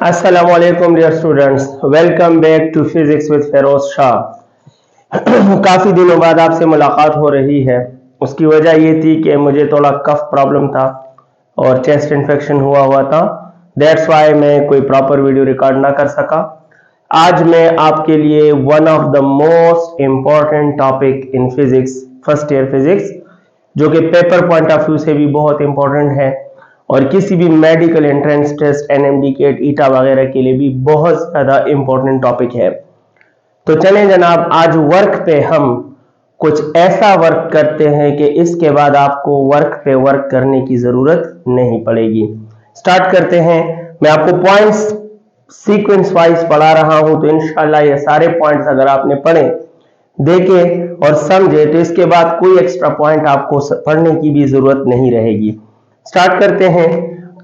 अस्सलाम वालेकुम dear students, welcome back to physics with Feroz Shah. काफ़ी दिनों बाद आपसे मुलाकात हो रही है। उसकी वजह ये थी कि मुझे थोड़ा कफ प्रॉब्लम था और चेस्ट इन्फेक्शन हुआ था। दैट्स वाई मैं कोई प्रॉपर वीडियो रिकॉर्ड ना कर सका। आज मैं आपके लिए one of the most important topic in physics, first year physics, जो कि पेपर पॉइंट ऑफ व्यू से भी बहुत इंपॉर्टेंट है और किसी भी medical entrance test, NMDCAT, ETEA वगैरह के लिए भी बहुत ज़्यादा इंपॉर्टेंट टॉपिक है। तो चलें जनाब, आज वर्क पे हम कुछ ऐसा वर्क करते हैं कि इसके बाद आपको वर्क पे वर्क करने की ज़रूरत नहीं पड़ेगी। स्टार्ट करते हैं। मैं आपको पॉइंट्स सीक्वेंस वाइज पढ़ा रहा हूं, तो इंशाल्लाह ये सारे पॉइंट्स अगर आपने पढ़े, देखे और समझे तो इसके बाद कोई एक्स्ट्रा पॉइंट आपको पढ़ने की भी जरूरत नहीं रहेगी। स्टार्ट करते हैं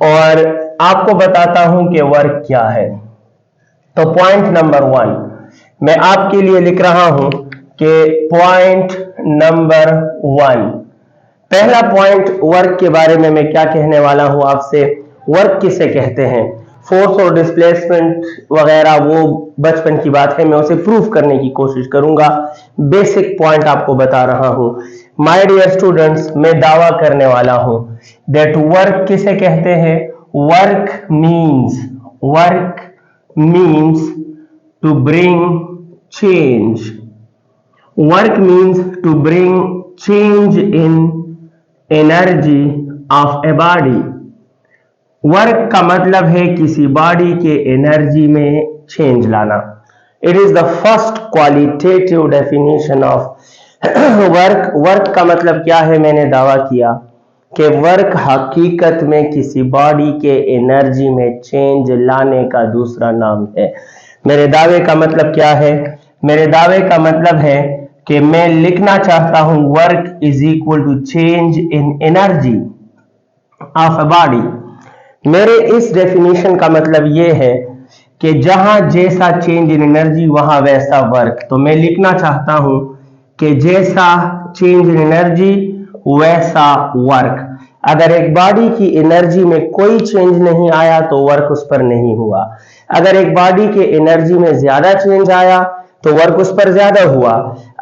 और आपको बताता हूं कि वर्क क्या है। तो पॉइंट नंबर 1 मैं आपके लिए लिख रहा हूं कि पॉइंट नंबर 1, पहला पॉइंट वर्क के बारे में मैं क्या कहने वाला हूं आपसे। वर्क किसे कहते हैं, फोर्स और डिस्प्लेसमेंट वगैरह वो बचपन की बात है, मैं उसे प्रूफ करने की कोशिश करूंगा। बेसिक पॉइंट आपको बता रहा हूं। माय डियर स्टूडेंट्स, मैं दावा करने वाला हूं दैट वर्क किसे कहते हैं। Work means to bring change. Work means to bring change in energy of a body. Work का मतलब है किसी बॉडी के एनर्जी में चेंज लाना। It is the first qualitative definition of work. Work का मतलब क्या है, मैंने दावा किया कि वर्क हकीकत में किसी बॉडी के एनर्जी में चेंज लाने का दूसरा नाम है। मेरे दावे का मतलब क्या है, मेरे दावे का मतलब है कि मैं लिखना चाहता हूं work is equal to change in energy of a body. मेरे इस डेफिनेशन का मतलब यह है कि जहां जैसा चेंज इन एनर्जी वहां वैसा वर्क। तो मैं लिखना चाहता हूं कि जैसा चेंज इन एनर्जी वैसा वर्क। अगर एक बॉडी की एनर्जी में कोई चेंज नहीं आया तो वर्क उस पर नहीं हुआ। अगर एक बॉडी के एनर्जी में ज्यादा चेंज आया तो वर्क उस पर ज्यादा हुआ।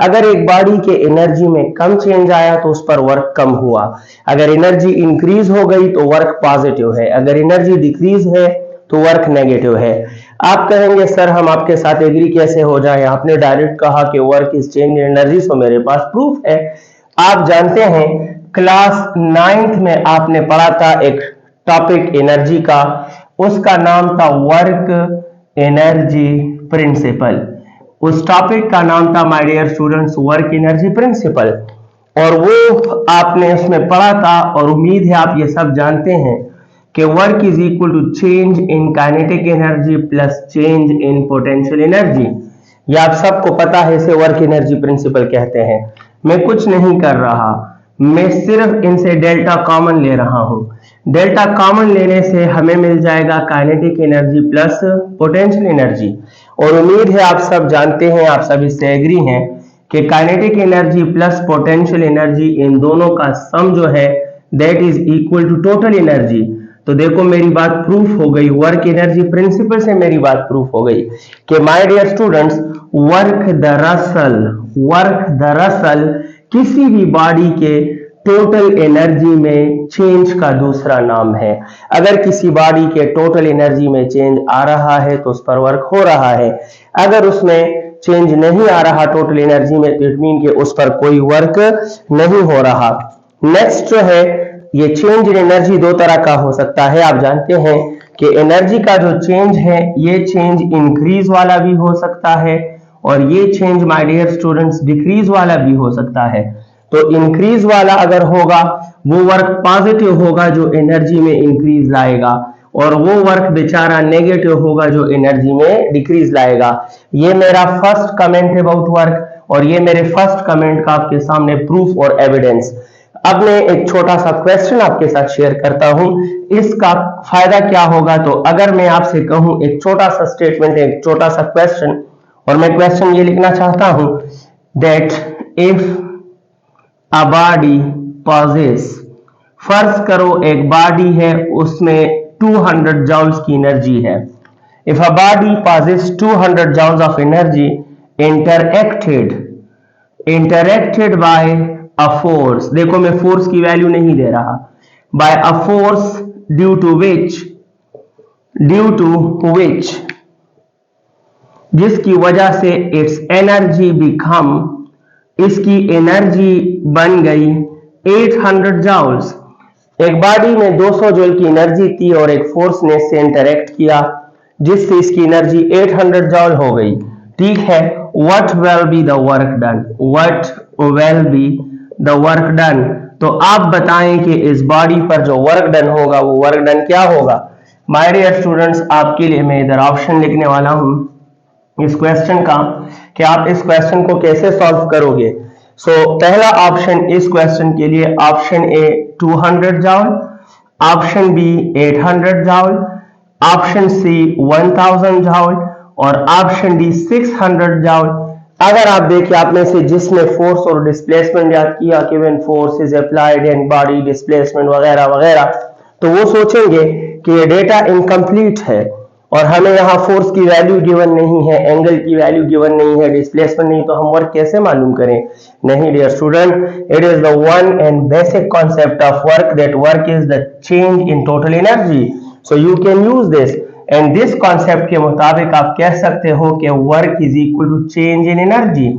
अगर एक बॉडी के एनर्जी में कम चेंज आया तो उस पर वर्क कम हुआ। अगर एनर्जी इंक्रीज हो गई तो वर्क पॉजिटिव है, अगर एनर्जी डिक्रीज है तो वर्क नेगेटिव है। आप कहेंगे सर हम आपके साथ एग्री कैसे हो जाए, आपने डायरेक्ट कहा कि work is change in energy, so मेरे पास प्रूफ है। आप जानते हैं क्लास 9th में आपने पढ़ा था एक टॉपिक एनर्जी का, उसका नाम था वर्क एनर्जी प्रिंसिपल। उस टॉपिक का नाम था my dear students work energy principle, और वो आपने उसमें पढ़ा था। और उम्मीद है आप ये सब जानते हैं कि work is equal to change in kinetic energy plus change in potential energy. ये आप सबको पता है, इसे वर्क एनर्जी प्रिंसिपल कहते हैं। मैं कुछ नहीं कर रहा, मैं सिर्फ इनसे डेल्टा कॉमन ले रहा हूं। डेल्टा कॉमन लेने से हमें मिल जाएगा kinetic energy plus potential energy. और उम्मीद है आप सब जानते हैं, आप सब इससे एग्री हैं कि kinetic energy plus potential energy, इन दोनों का सम जो है that is equal to total energy. तो देखो मेरी बात प्रूफ हो गई, वर्क एनर्जी प्रिंसिपल से मेरी बात प्रूफ हो गई कि माय डियर स्टूडेंट्स वर्क दरअसल किसी भी बॉडी के टोटल एनर्जी में चेंज का दूसरा नाम है। अगर किसी बॉडी के टोटल एनर्जी में चेंज आ रहा है तो उस पर वर्क हो रहा है। अगर उसमें चेंज नहीं आ रहा टोटल एनर्जी में, तो इट मीन कि उस पर कोई वर्क नहीं हो रहा। नेक्स्ट जो है, ये चेंज इन एनर्जी दो तरह का हो सकता है। आप जानते हैं कि एनर्जी का जो चेंज है, ये चेंज इंक्रीज वाला भी हो सकता है और ये change my dear students decrease वाला भी हो सकता है। तो इंक्रीज वाला अगर होगा वो वर्क पॉजिटिव होगा जो एनर्जी में इंक्रीज लाएगा, और वो वर्क बेचारा नेगेटिव होगा जो एनर्जी में डिक्रीज लाएगा। ये मेरा फर्स्ट कमेंट है अबाउट वर्क, और ये मेरे फर्स्ट कमेंट का आपके सामने प्रूफ और एविडेंस। अब मैं एक छोटा सा क्वेश्चन आपके साथ शेयर करता हूं, इसका फायदा क्या होगा। तो अगर मैं आपसे कहूं एक छोटा सा स्टेटमेंट, एक छोटा सा क्वेश्चन, और मैं क्वेश्चन ये लिखना चाहता हूं that if a body possesses, फर्ज करो एक बॉडी है उसमें 200 जॉल्स की एनर्जी है। If a body passes 200 joules of energy interacted by a force, देखो मैं फोर्स की वैल्यू नहीं दे रहा, by a force due to which जिसकी वजह से इट्स एनर्जी बिकम, इसकी एनर्जी बन गई 800 जॉल्स। एक बॉडी में 200 जूल की एनर्जी थी और एक फोर्स ने इससे इंटरेक्ट किया जिससे इसकी एनर्जी 800 जॉल हो गई। ठीक है, what will be the work done, what will be the work done, तो आप बताएं कि इस बॉडी पर जो वर्क डन होगा वो वर्क डन क्या होगा। माय डियर स्टूडेंट्स, आपके लिए मैं इधर ऑप्शन लिखने वाला हूं इस क्वेश्चन का कि आप इस क्वेश्चन को कैसे सॉल्व करोगे। पहला ऑप्शन इस क्वेश्चन के लिए option A 200 joule, option B 800 joule, option C 1000 joule और ऑप्शन डी 600 जॉल। अगर आप देखिए आप में से जिसने फोर्स और डिस्प्लेसमेंट याद किया कि when force is applied and body displacement वगैरह वगैरह, तो वो सोचेंगे कि ये डेटा इनकम्प्लीट है और हमें यहाँ फोर्स की वैल्यू गिवन नहीं है, एंगल की वैल्यू गिवन नहीं है, डिस्प्लेसमेंट नहीं, तो हम वर्क कैसे मालूम करें। नहीं dear student, it is the one and basic concept of work that work is the change in total energy. So you can use this and this concept के मुताबिक आप कह सकते हो कि work is equal to change in energy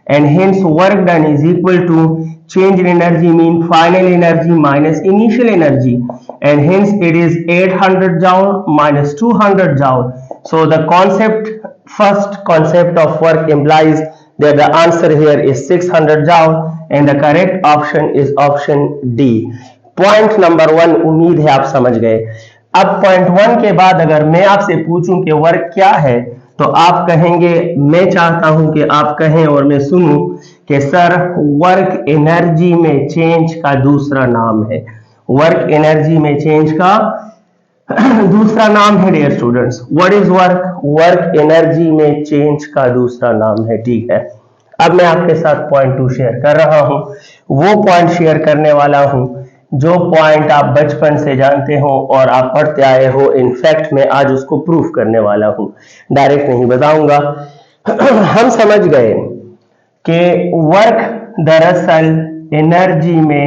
and hence work done is equal to change in energy mean final energy minus initial energy, and hence it is 800 joule minus 200 joule. So the first concept of work implies that the answer here is 600 joule and the correct option is option D. Point number 1 उम्मीद है आप समझ गए। अब point 1 के बाद अगर मैं आपसे पूछूं कि वर्क क्या है तो आप कहेंगे, मैं चाहता हूं कि आप कहें और मैं सुनूं कि सर वर्क एनर्जी में चेंज का दूसरा नाम है। वर्क एनर्जी में चेंज का दूसरा नाम है dear students. What is work? Work energy में चेंज का दूसरा नाम है। ठीक है, अब मैं आपके साथ पॉइंट 2 शेयर कर रहा हूं। वो पॉइंट शेयर करने वाला हूं जो पॉइंट आप बचपन से जानते हो और आप पढ़ते आए हो। इनफैक्ट मैं आज उसको प्रूफ करने वाला हूं, डायरेक्ट नहीं बताऊंगा। हम समझ गए कि वर्क दरअसल एनर्जी में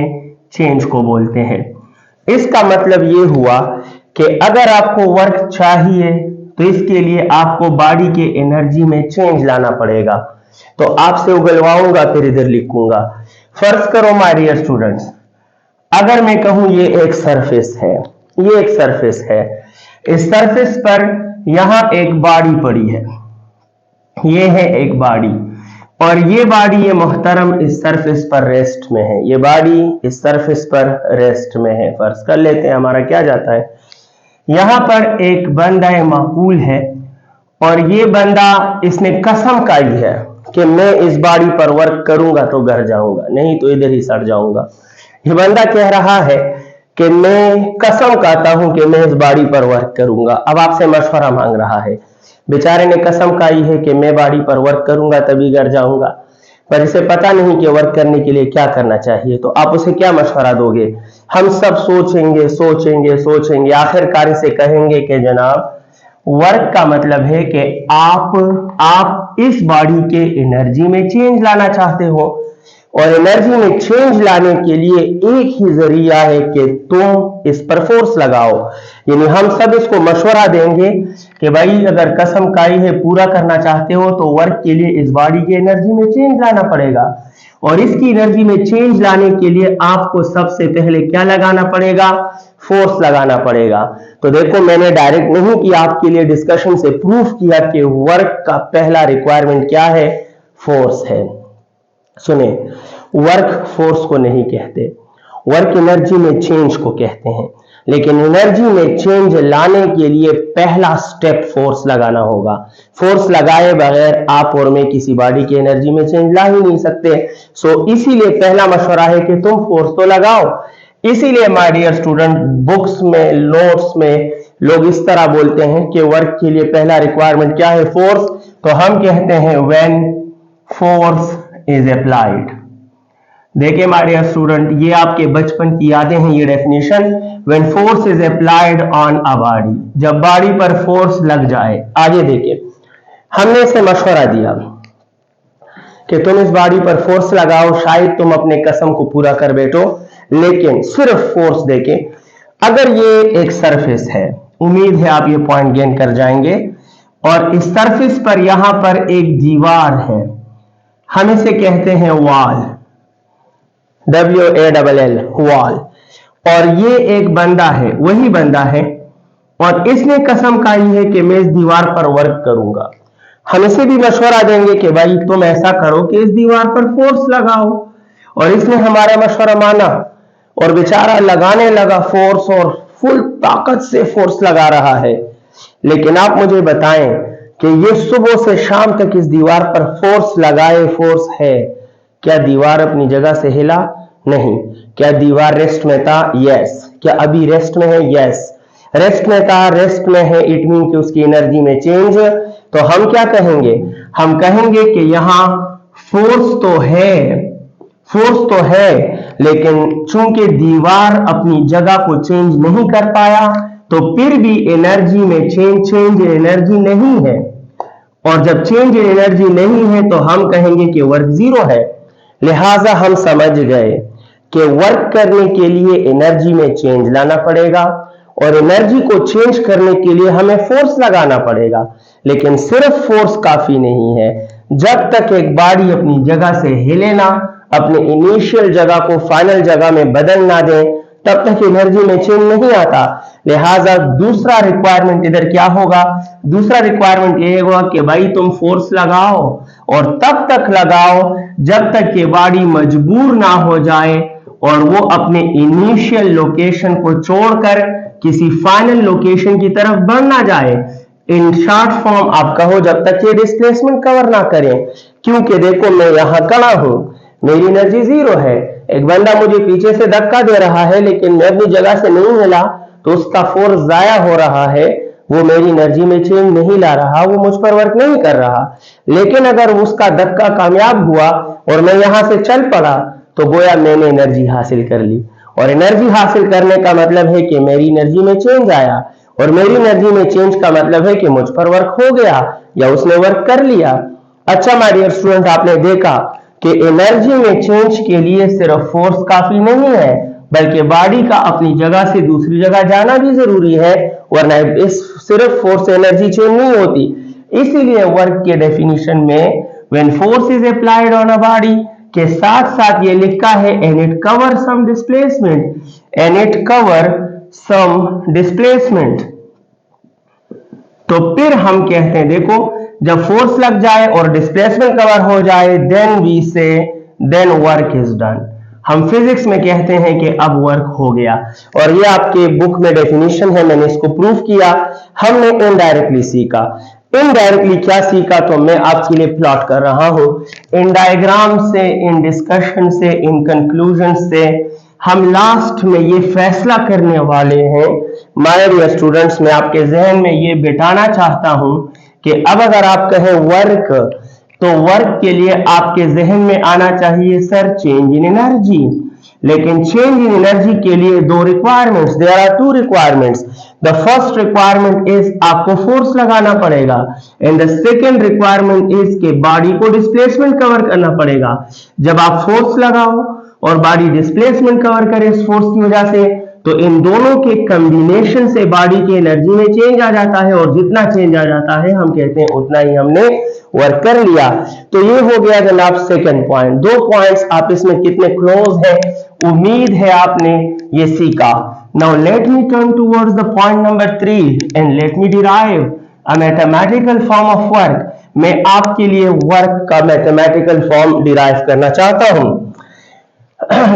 चेंज को बोलते हैं। इसका मतलब ये हुआ कि अगर आपको वर्क चाहिए तो इसके लिए आपको बॉडी के एनर्जी में चेंज लाना पड़ेगा। तो आपसे उगलवाऊंगा फिर इधर लिखूंगा। फर्ज करो माय डियर स्टूडेंट्स, अगर मैं कहूं ये एक सरफेस है, ये एक सरफेस है, इस सरफेस पर यहां एक बॉडी पड़ी है, ये है एक बॉडी और ये बॉडी ये मोहतरम इस सरफेस पर रेस्ट में है, ये बॉडी इस सरफेस पर रेस्ट में है। फर्ज कर लेते हैं हमारा क्या जाता है, यहां पर एक बंदा माकूल है और ये बंदा इसने कसम खाई है कि मैं इस बॉडी पर वर्क करूंगा तो घर जाऊंगा, नहीं तो इधर ही सड़ जाऊंगा। ये बंदा कह रहा है कि मैं कसम खाता हूं कि मैं इस बॉडी पर वर्क करूंगा। अब आपसे मशवरा मांग रहा है, बेचारे ने कसम खाई है कि मैं बॉडी पर वर्क करूंगा तभी घर जाऊंगा, पर इसे पता नहीं कि वर्क करने के लिए क्या करना चाहिए। तो आप उसे क्या मशवरा दोगे? हम सब सोचेंगे सोचेंगे सोचेंगे, आखिरकार इसे कहेंगे कि जनाब वर्क का मतलब है कि आप इस बॉडी के एनर्जी में चेंज लाना चाहते हो और एनर्जी में चेंज लाने के लिए एक ही जरिया है कि तुम इस पर फोर्स लगाओ। यानी हम सब इसको मशवरा देंगे कि भाई अगर कसम खाई है पूरा करना चाहते हो तो वर्क के लिए इस बॉडी की एनर्जी में चेंज लाना पड़ेगा और इसकी एनर्जी में चेंज लाने के लिए आपको सबसे पहले क्या लगाना पड़ेगा? फोर्स लगाना पड़ेगा। तो देखो मैंने डायरेक्ट नहीं किया, आपके लिए डिस्कशन से प्रूफ किया कि वर्क का पहला रिक्वायरमेंट क्या है? फोर्स है। सुने, वर्क फोर्स को नहीं कहते, वर्क एनर्जी में चेंज को कहते हैं, लेकिन एनर्जी में चेंज लाने के लिए पहला स्टेप फोर्स लगाना होगा। फोर्स लगाए बगैर आप और मैं किसी बॉडी की एनर्जी में चेंज ला ही नहीं सकते। सो इसीलिए पहला मशवरा है कि तुम फोर्स तो लगाओ। इसीलिए माय डियर स्टूडेंट, बुक्स में नोट्स में लोग इस तरह बोलते हैं कि वर्क के लिए पहला रिक्वायरमेंट क्या है? फोर्स। तो हम कहते हैं व्हेन फोर्स is applied, देखिए माय डियर स्टूडेंट, ये आपके बचपन की यादें हैं ये definition. When force is applied on a body, जब बॉडी पर फोर्स लग जाए। आगे देखिए, हमने इसे मशवरा दिया कि तुम इस बॉडी पर फोर्स लगाओ, शायद तुम अपने कसम को पूरा कर बैठो, लेकिन सिर्फ फोर्स देके। अगर ये एक सरफेस है, उम्मीद है आप ये पॉइंट गेन कर जाएंगे, और इस सरफेस पर यहां पर एक दीवार है, हम इसे कहते हैं वॉल, WALL वॉल, और ये एक बंदा है, वही बंदा है, और इसने कसम खाई है कि मैं इस दीवार पर वर्क करूंगा। हम इसे भी मशवरा देंगे कि भाई तुम ऐसा करो कि इस दीवार पर फोर्स लगाओ, और इसने हमारा मशवरा माना और बेचारा लगाने लगा फोर्स, और फुल ताकत से फोर्स लगा रहा है। लेकिन आप मुझे बताएं कि ये सुबह से शाम तक इस दीवार पर फोर्स लगाए फोर्स है, क्या दीवार अपनी जगह से हिला? नहीं। क्या दीवार रेस्ट में था? यस। क्या अभी रेस्ट में है? यस। रेस्ट में था, रेस्ट में है, इट मीन कि उसकी एनर्जी में चेंज। तो हम क्या कहेंगे? हम कहेंगे कि यहां फोर्स तो है, फोर्स तो है, लेकिन चूंकि दीवार अपनी जगह को चेंज नहीं कर पाया, तो फिर भी एनर्जी में चेंज इन एनर्जी नहीं है, और जब चेंज इन एनर्जी नहीं है तो हम कहेंगे कि वर्क जीरो है। लिहाजा हम समझ गए कि वर्क करने के लिए एनर्जी में चेंज लाना पड़ेगा, और एनर्जी को चेंज करने के लिए हमें फोर्स लगाना पड़ेगा। लेकिन सिर्फ फोर्स काफी नहीं है, जब तक एक बॉडी अपनी जगह से हिले ना, अपने इनिशियल जगह को फाइनल जगह में बदल ना दे, तब तक एनर्जी में चेंज नहीं आता। लिहाजा दूसरा रिक्वायरमेंट इधर क्या होगा? दूसरा रिक्वायरमेंट ये होगा कि भाई तुम फोर्स लगाओ, और तब तक लगाओ जब तक कि बॉडी मजबूर ना हो जाए और वो अपने इनिशियल लोकेशन को छोड़कर किसी फाइनल लोकेशन की तरफ बढ़ ना जाए। इन शॉर्ट फॉर्म आप कहो, जब तक ये डिस्प्लेसमेंट कवर ना करें। क्योंकि देखो मैं यहां खड़ा हूं, मेरी एनर्जी जीरो है, एक बंदा मुझे पीछे से धक्का दे रहा है, लेकिन मैं अपनी जगह से नहीं हिला, तो उसका फोर्स जाया हो रहा है, वो मेरी एनर्जी में चेंज नहीं ला रहा, वो मुझ पर वर्क नहीं कर रहा। लेकिन अगर उसका धक्का कामयाब हुआ और मैं यहां से चल पड़ा, तो गोया मैंने एनर्जी हासिल कर ली, और एनर्जी हासिल करने का मतलब है कि मेरी एनर्जी में चेंज आया, और मेरी एनर्जी में चेंज का मतलब है कि मुझ पर वर्क हो गया या उसने वर्क कर लिया। अच्छा माय डियर स्टूडेंट, आपने देखा कि एनर्जी में चेंज के लिए सिर्फ फोर्स काफी नहीं है, बल्कि बॉडी का अपनी जगह से दूसरी जगह जाना भी जरूरी है, वरना इस सिर्फ फोर्स से एनर्जी चेंज नहीं होती। इसीलिए वर्क के डेफिनेशन में when force is applied on a body के साथ साथ ये लिखा है and it cover some displacement, and it cover some displacement. तो फिर हम कहते हैं, देखो जब फोर्स लग जाए और डिस्प्लेसमेंट कवर हो जाए, देन वी से देन वर्क इज डन। हम फिजिक्स में कहते हैं कि अब वर्क हो गया, और ये आपके बुक में डेफिनेशन है, मैंने इसको प्रूव किया। हमने इनडायरेक्टली सीखा। इनडायरेक्टली क्या सीखा तो मैं आपके लिए प्लॉट कर रहा हूं। इन डायग्राम से, इन डिस्कशन से, इन कंक्लूजन से हम लास्ट में ये फैसला करने वाले हैं। माय डियर स्टूडेंट्स, मैं आपके जहन में ये बिठाना चाहता हूं कि अब अगर आप कहें वर्क, तो वर्क के लिए आपके जहन में आना चाहिए सर चेंज इन एनर्जी। लेकिन चेंज इन एनर्जी के लिए दो requirements, there are two requirements. The first requirement is आपको फोर्स लगाना पड़ेगा, and the second requirement is के बॉडी को डिस्प्लेसमेंट कवर करना पड़ेगा। जब आप फोर्स लगाओ और बॉडी डिस्प्लेसमेंट कवर करे इस फोर्स की वजह से, तो इन दोनों के कॉम्बिनेशन से बॉडी की एनर्जी में चेंज आ जाता है, और जितना चेंज आ जाता है हम कहते हैं उतना ही हमने वर्क कर लिया। तो ये हो गया जनाब सेकंड पॉइंट। दो पॉइंट्स आप इसमें कितने क्लोज हैं, उम्मीद है आपने ये सीखा। Now let me turn towards the point number 3 and let me derive a mathematical form of work. मैं आपके लिए वर्क का मैथमेटिकल फॉर्म डिराइव करना चाहता हूं।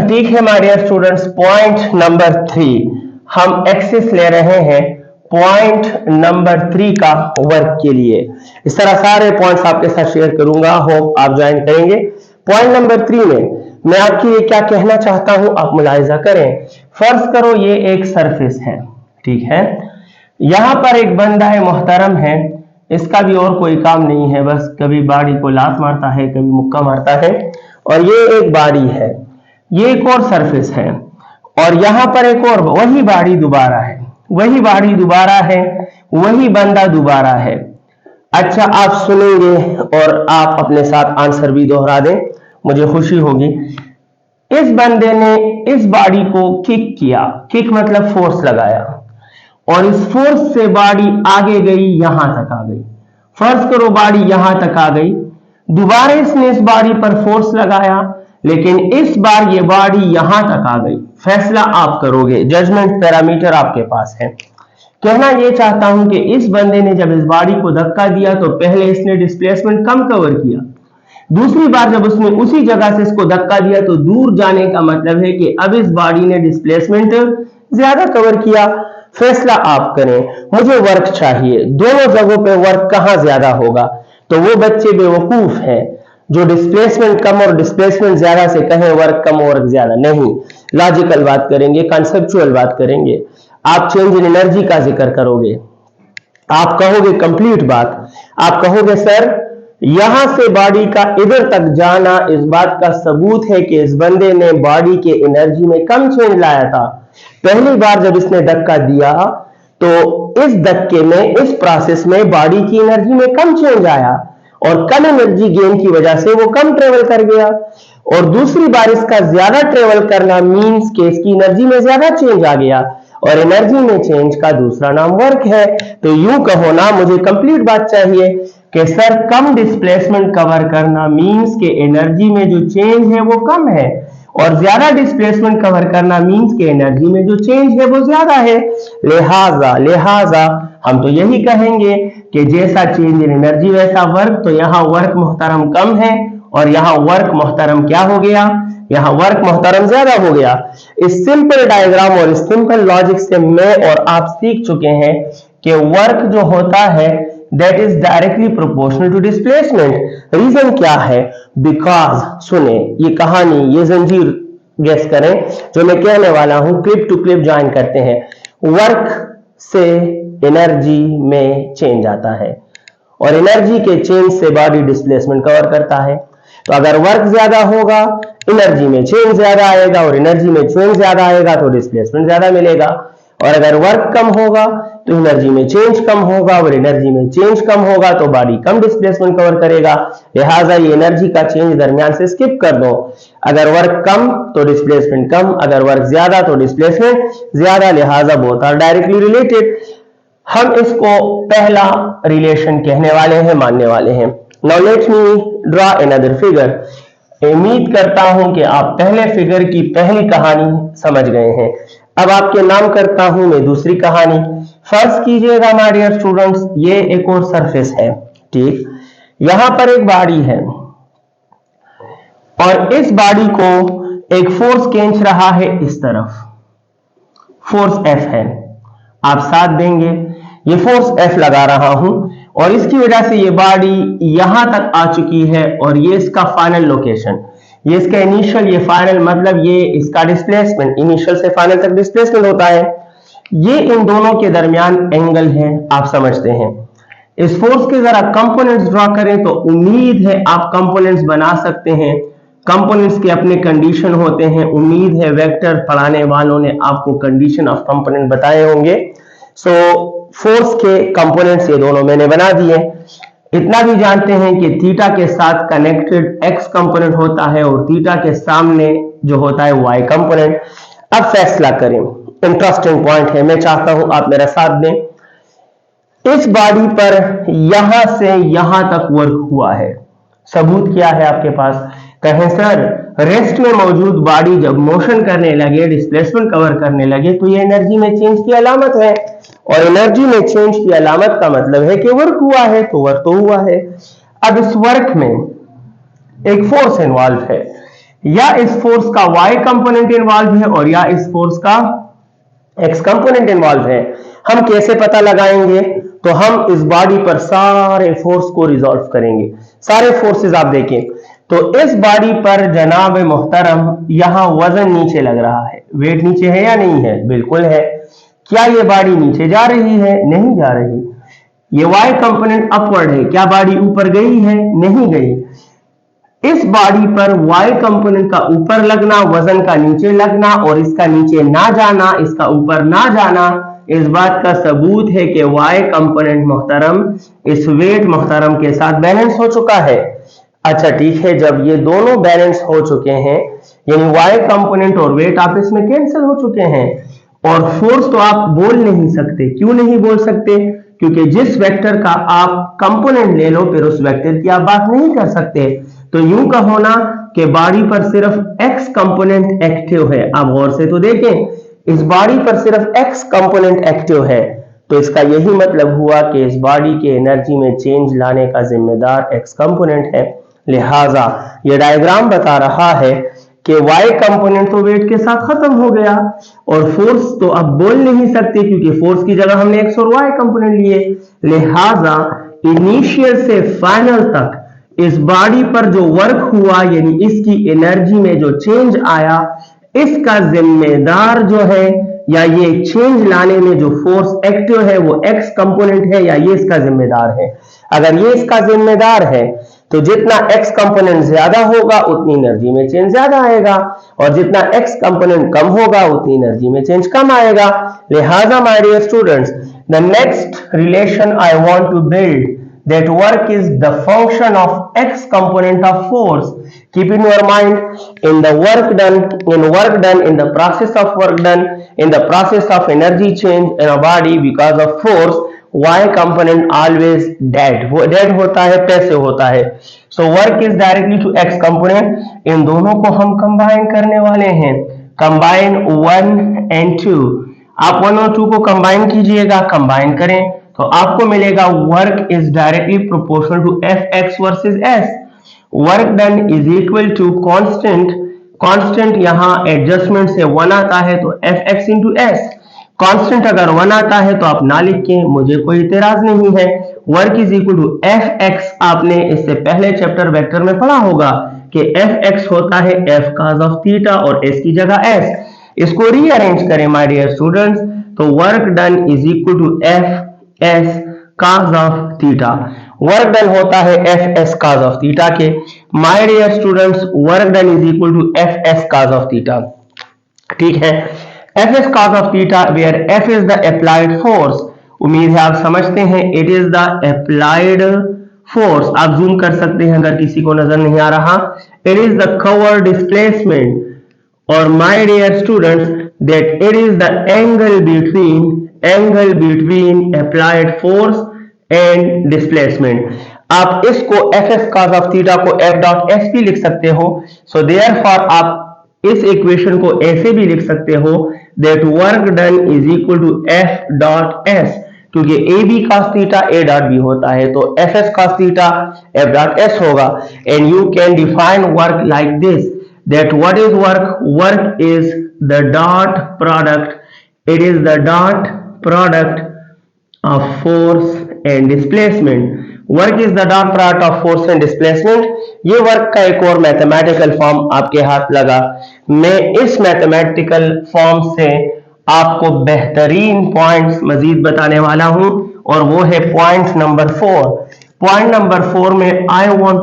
ठीक है my dear students, point number 3 हम एक्सेस ले रहे हैं पॉइंट नंबर 3 का वर्क के लिए। इस तरह सारे पॉइंट्स आपके साथ शेयर करूंगा, होप आप ज्वाइन करेंगे। पॉइंट नंबर 3 में मैं आपके लिए क्या कहना चाहता हूं, आप मुलाहिजा करें। फर्ज करो ये एक सरफेस है, ठीक है, यहां पर एक बंदा है, मोहतरम है, इसका भी और कोई काम नहीं है, बस कभी बाड़ी को लात मारता है, कभी मुक्का मारता है, और ये एक बाड़ी है। ये एक और सरफेस है, और यहां पर एक और वही बाड़ी दोबारा है, वही बाड़ी दोबारा है, वही बंदा दोबारा है। अच्छा, आप सुनेंगे और आप अपने साथ आंसर भी दोहरा दें, मुझे खुशी होगी। इस बंदे ने इस बाड़ी को किक किया, किक मतलब फोर्स लगाया, और इस फोर्स से बाड़ी आगे गई, यहां तक आ गई। फर्ज करो बाड़ी यहां तक आ गई, दोबारा इसने इस बाड़ी पर फोर्स लगाया, लेकिन इस बार ये बाड़ी यहां तक आ गई। फैसला आप करोगे, जजमेंट पैरामीटर आपके पास है। कहना यह चाहता हूं कि इस बंदे ने जब इस बाड़ी को धक्का दिया तो पहले इसने डिस्प्लेसमेंट कम कवर किया, दूसरी बार जब उसने उसी जगह से इसको धक्का दिया तो दूर जाने का मतलब है कि अब इस बाड़ी ने डिस्प्लेसमेंट ज्यादा कवर किया। फैसला आप करें, मुझे वर्क चाहिए, दोनों जगहों पे वर्क कहां ज्यादा होगा? तो वो बच्चे बेवकूफ हैं जो डिस्प्लेसमेंट कम और डिस्प्लेसमेंट ज्यादा से कहें वर्क कम वर्क ज्यादा। नहीं, लॉजिकल बात करेंगे, कंसेप्चुअल बात करेंगे। आप चेंज इन एनर्जी का जिक्र करोगे, आप कहोगे कंप्लीट बात, आप कहोगे सर यहां से बॉडी का इधर तक जाना इस बात का सबूत है कि इस बंदे ने बॉडी के एनर्जी में कम चेंज लाया था। पहली बार जब इसने धक्का दिया तो इस धक्के में, इस प्रोसेस में बॉडी की एनर्जी में कम चेंज आया, और कम एनर्जी गेन की वजह से वो कम ट्रेवल कर गया। और दूसरी बार इसका ज्यादा ट्रेवल करना मींस कि इसकी एनर्जी में ज्यादा चेंज आ गया, और एनर्जी में चेंज का दूसरा नाम वर्क है। तो यूं कहो ना, मुझे कंप्लीट बात चाहिए कि सर कम डिस्प्लेसमेंट कवर करना मींस के एनर्जी में जो चेंज है वो कम है, और ज्यादा डिस्प्लेसमेंट कवर करना मींस के एनर्जी में जो चेंज है वो ज्यादा है। लिहाजा लिहाजा हम तो यही कहेंगे कि जैसा चेंज इन एनर्जी वैसा वर्क। तो यहाँ वर्क मोहतरम कम है, और यहाँ वर्क मोहतरम क्या हो गया? यहाँ वर्क मोहतरम ज्यादा हो गया। इस सिंपल डायग्राम और इस सिंपल लॉजिक से मैं और आप सीख चुके हैं कि वर्क जो होता है that is directly proportional to displacement. Reason क्या है? बिकॉज, सुने ये कहानी, ये जंजीर गेस करें जो मैं कहने वाला हूं, क्लिप टू क्लिप ज्वाइन करते हैं। वर्क से एनर्जी में चेंज आता है, और एनर्जी के चेंज से बॉडी डिस्प्लेसमेंट कवर करता है। तो अगर वर्क ज्यादा होगा, एनर्जी में चेंज ज्यादा आएगा, और एनर्जी में चेंज ज्यादा आएगा तो डिस्प्लेसमेंट ज्यादा मिलेगा। और अगर वर्क कम होगा तो एनर्जी में चेंज कम होगा, और एनर्जी में चेंज कम होगा तो बॉडी कम डिस्प्लेसमेंट कवर करेगा। लिहाजा ये एनर्जी का चेंज दरमियान से स्किप कर दो। अगर वर्क कम तो डिस्प्लेसमेंट कम, अगर वर्क ज्यादा तो डिस्प्लेसमेंट ज्यादा। लिहाजा बोथ आर डायरेक्टली रिलेटेड। हम इसको पहला रिलेशन कहने वाले हैं, मानने वाले हैं। Now let me draw another figure. उम्मीद करता हूं कि आप पहले फिगर की पहली कहानी समझ गए हैं। अब आपके नाम करता हूं मैं दूसरी कहानी। फर्स्ट कीजिएगा माय डियर स्टूडेंट्स, ये एक और सरफेस है, ठीक। यहां पर एक बाड़ी है, और इस बाड़ी को एक फोर्स खींच रहा है इस तरफ, फोर्स एफ है। आप साथ देंगे, ये फोर्स एफ लगा रहा हूं, और इसकी वजह से ये बॉडी यहां तक आ चुकी है, और ये इसका फाइनल लोकेशन, ये इसका इनिशियल, ये फाइनल, मतलब ये इसका डिस्प्लेसमेंट, इनिशियल से फाइनल तक डिस्प्लेसमेंट होता है। ये इन दोनों के दरमियान एंगल है, आप समझते हैं। इस फोर्स के जरा कंपोनेंट्स ड्रॉ करें तो उम्मीद है आप कंपोनेंट्स बना सकते हैं। कंपोनेंट्स के अपने कंडीशन होते हैं, उम्मीद है वेक्टर पढ़ाने वालों ने आपको कंडीशन ऑफ कंपोनेंट बताए होंगे। सो फोर्स के कंपोनेंट्स ये दोनों मैंने बना दिए। इतना भी जानते हैं कि थीटा के साथ कनेक्टेड एक्स कंपोनेंट होता है, और थीटा के सामने जो होता है वाई कंपोनेंट। अब फैसला करें, इंटरेस्टिंग पॉइंट है, मैं चाहता हूं आप मेरा साथ दें। इस बॉडी पर यहां से यहां तक वर्क हुआ है, सबूत क्या है आपके पास? कहें सर रेस्ट में मौजूद बॉडी जब मोशन करने लगे, डिस्प्लेसमेंट कवर करने लगे, तो ये एनर्जी में चेंज की अलामत है, और एनर्जी में चेंज की अलामत का मतलब है कि वर्क हुआ है, तो वर्क तो हुआ है। अब इस वर्क में एक फोर्स इन्वॉल्व है, या इस फोर्स का वाई कंपोनेंट इन्वॉल्व है, और या इस फोर्स का एक्स कंपोनेंट इन्वॉल्व है। हम कैसे पता लगाएंगे? तो हम इस बॉडी पर सारे फोर्स को रिजॉल्व करेंगे, सारे फोर्सेस आप देखें। तो इस बॉडी पर जनाब मोहतरम यहां वजन नीचे लग रहा है, वेट नीचे है या नहीं है? बिल्कुल है। क्या ये बॉडी नीचे जा रही है? नहीं जा रही। ये वाई कंपोनेंट अपवर्ड है, क्या बॉडी ऊपर गई है? नहीं गई। इस बॉडी पर y कंपोनेंट का ऊपर लगना, वजन का नीचे लगना और इसका नीचे ना जाना, इसका ऊपर ना जाना, इस बात का सबूत है कि y कंपोनेंट मोहतरम इस वेट मोहतरम के साथ बैलेंस हो चुका है। अच्छा ठीक है, जब ये दोनों बैलेंस हो चुके हैं यानी y कंपोनेंट और वेट आपस में कैंसिल हो चुके हैं, और फोर्स तो आप बोल नहीं सकते। क्यों नहीं बोल सकते? क्योंकि जिस वेक्टर का आप कंपोनेंट ले लो फिर उस वेक्टर की आप बात नहीं कर सकते। तो यूं कहो ना कि बॉडी पर सिर्फ x कंपोनेंट एक्टिव है। आप गौर से तो देखें, इस बॉडी पर सिर्फ x कंपोनेंट एक्टिव है, तो इसका यही मतलब हुआ कि इस बॉडी के एनर्जी में चेंज लाने का जिम्मेदार x कंपोनेंट है। लिहाजा ये डायग्राम बता रहा है कि y कंपोनेंट तो वेट के साथ खत्म हो गया, और फोर्स तो अब बोल नहीं सकते क्योंकि फोर्स की जगह हमने x और y कंपोनेंट लिए। लिहाजा इनिशियल से फाइनल तक इस बॉडी पर जो वर्क हुआ यानी इसकी एनर्जी में जो चेंज आया, इसका जिम्मेदार जो है या ये चेंज लाने में जो फोर्स एक्टिव है वो x कंपोनेंट है या ये इसका जिम्मेदार है। अगर ये इसका जिम्मेदार है तो जितना x कंपोनेंट ज्यादा होगा उतनी एनर्जी में चेंज ज्यादा आएगा, और जितना x कंपोनेंट कम होगा उतनी एनर्जी में चेंज कम आएगा। लिहाजा my dear students, the next relation I want to build that work is the function of x component of force. Keep in your mind, in the work done, in the process of work done, in the process of energy change in a body because of force, y component always dead. वो dead होता है, पैसे होता है। So work is directly to x component. इन दोनों को हम combine करने वाले हैं। Combine 1 and 2. आप 1 और 2 को combine कीजिएगा, combine करें तो आपको मिलेगा work is directly proportional to F x versus S. Work done is equal to constant, constant यहां एडजस्टमेंट से 1 आता है तो F x into S. Constant अगर 1 आता है तो आप ना लिखें, मुझे कोई इतराज नहीं है। Work is equal to F x, आपने इससे पहले चैप्टर वेक्टर में पढ़ा होगा कि एफ एक्स होता है एफ कॉस ऑफ थीटा और एस की जगह एस। इसको रीअरेंज करें माय डियर स्टूडेंट्स, तो work done is equal to F S cos of theta. Work done होता है F S cos of theta के। My dear students, work done is equal to F S cos of theta. ठीक है, F S cos of theta where F is the applied force. उम्मीद है आप समझते हैं, it is the applied force. आप zoom कर सकते हैं अगर किसी को नजर नहीं आ रहा। It is the cover displacement, और my dear students that it is the angle between applied force and displacement. आप इसको F S cos of theta को एफ डॉट एस भी लिख सकते हो। सो देयरफॉर आप इस इक्वेशन को ऐसे भी लिख सकते हो that work done is equal to F dot S, क्योंकि ए बी cos थीटा ए डॉट बी होता है तो एफ एस cos थीटा एफ डॉट एस होगा। And you can define work like this, that what is work? Work is the dot product, it is the dot product of force and displacement. Work is the dot product of force and displacement. ये work का एक और mathematical form आपके हाथ लगा। मैं इस mathematical form से आपको बेहतरीन पॉइंट्स मजीद बताने वाला हूं, और वो है पॉइंट नंबर 4। पॉइंट नंबर 4 में I want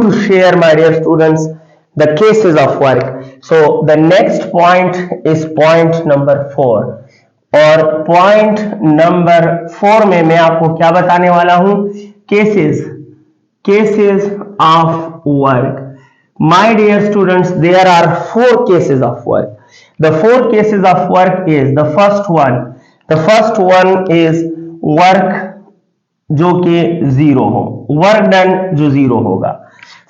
to share my dear students the cases of work. So the next point is point number 4, और point number 4 में मैं आपको क्या बताने वाला हूं? cases of work. My dear students, there are 4 cases of work. The 4 cases of work is the first one is work जो कि 0 हो, work done जो 0 होगा,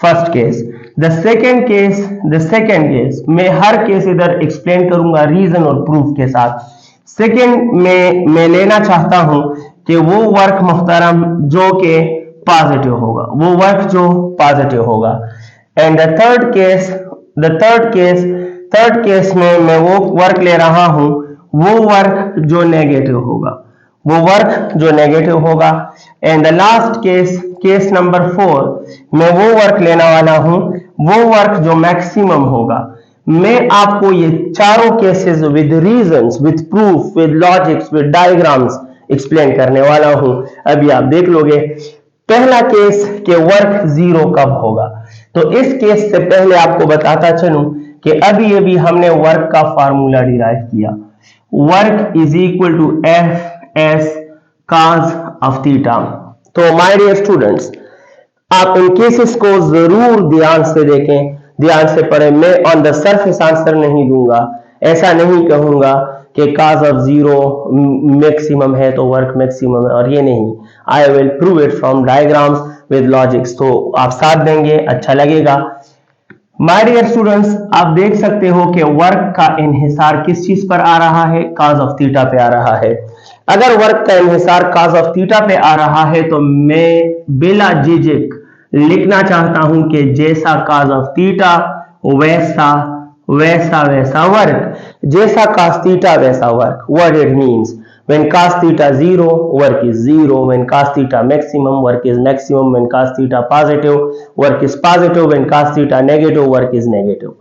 first case. The second case मैं हर केस इधर एक्सप्लेन करूंगा रीजन और proof के साथ। सेकेंड में मैं लेना चाहता हूं कि वो वर्क मुहतरम जो कि पॉजिटिव होगा, एंड द थर्ड केस में मैं वो वर्क ले रहा हूं, वो वर्क जो नेगेटिव होगा, and the last case number 4 मैं वो वर्क लेने वाला हूं, वो वर्क जो मैक्सिमम होगा। मैं आपको ये चारों cases with reasons, with proof, with logics, with diagrams explain करने वाला हूं। अभी आप देख लोगे। पहला केस कि वर्क जीरो कब होगा, तो इस केस से पहले आपको बताता चलूं कि अभी अभी हमने वर्क का फार्मूला डिराइव किया। Work is equal to F S cos of theta. तो माय डियर स्टूडेंट्स, आप इन केसेस को जरूर ध्यान से देखें, ध्यान से पढ़ें। मैं ऑन द सरफेस आंसर नहीं दूंगा, ऐसा नहीं कहूंगा कि cos ऑफ जीरो मैक्सिमम है तो वर्क मैक्सिमम है, और ये नहीं। I will prove it from diagrams with logics. तो आप साथ देंगे, अच्छा लगेगा। माय डियर स्टूडेंट्स, आप देख सकते हो कि वर्क का इन्हिसार किस चीज पर आ रहा है, cos ऑफ थीटा पे आ रहा है। अगर वर्क का इन्हिसार cos ऑफ थीटा पे आ रहा है तो मैं बिला झिझक लिखना चाहता हूं कि जैसा cos ऑफ थीटा वैसा वैसा वैसा वर्क, जैसा cos थीटा वैसा work. What it means, when cos theta 0 work is 0, when cos theta maximum work is maximum, when cos theta positive work is positive, when cos theta negative work is negative।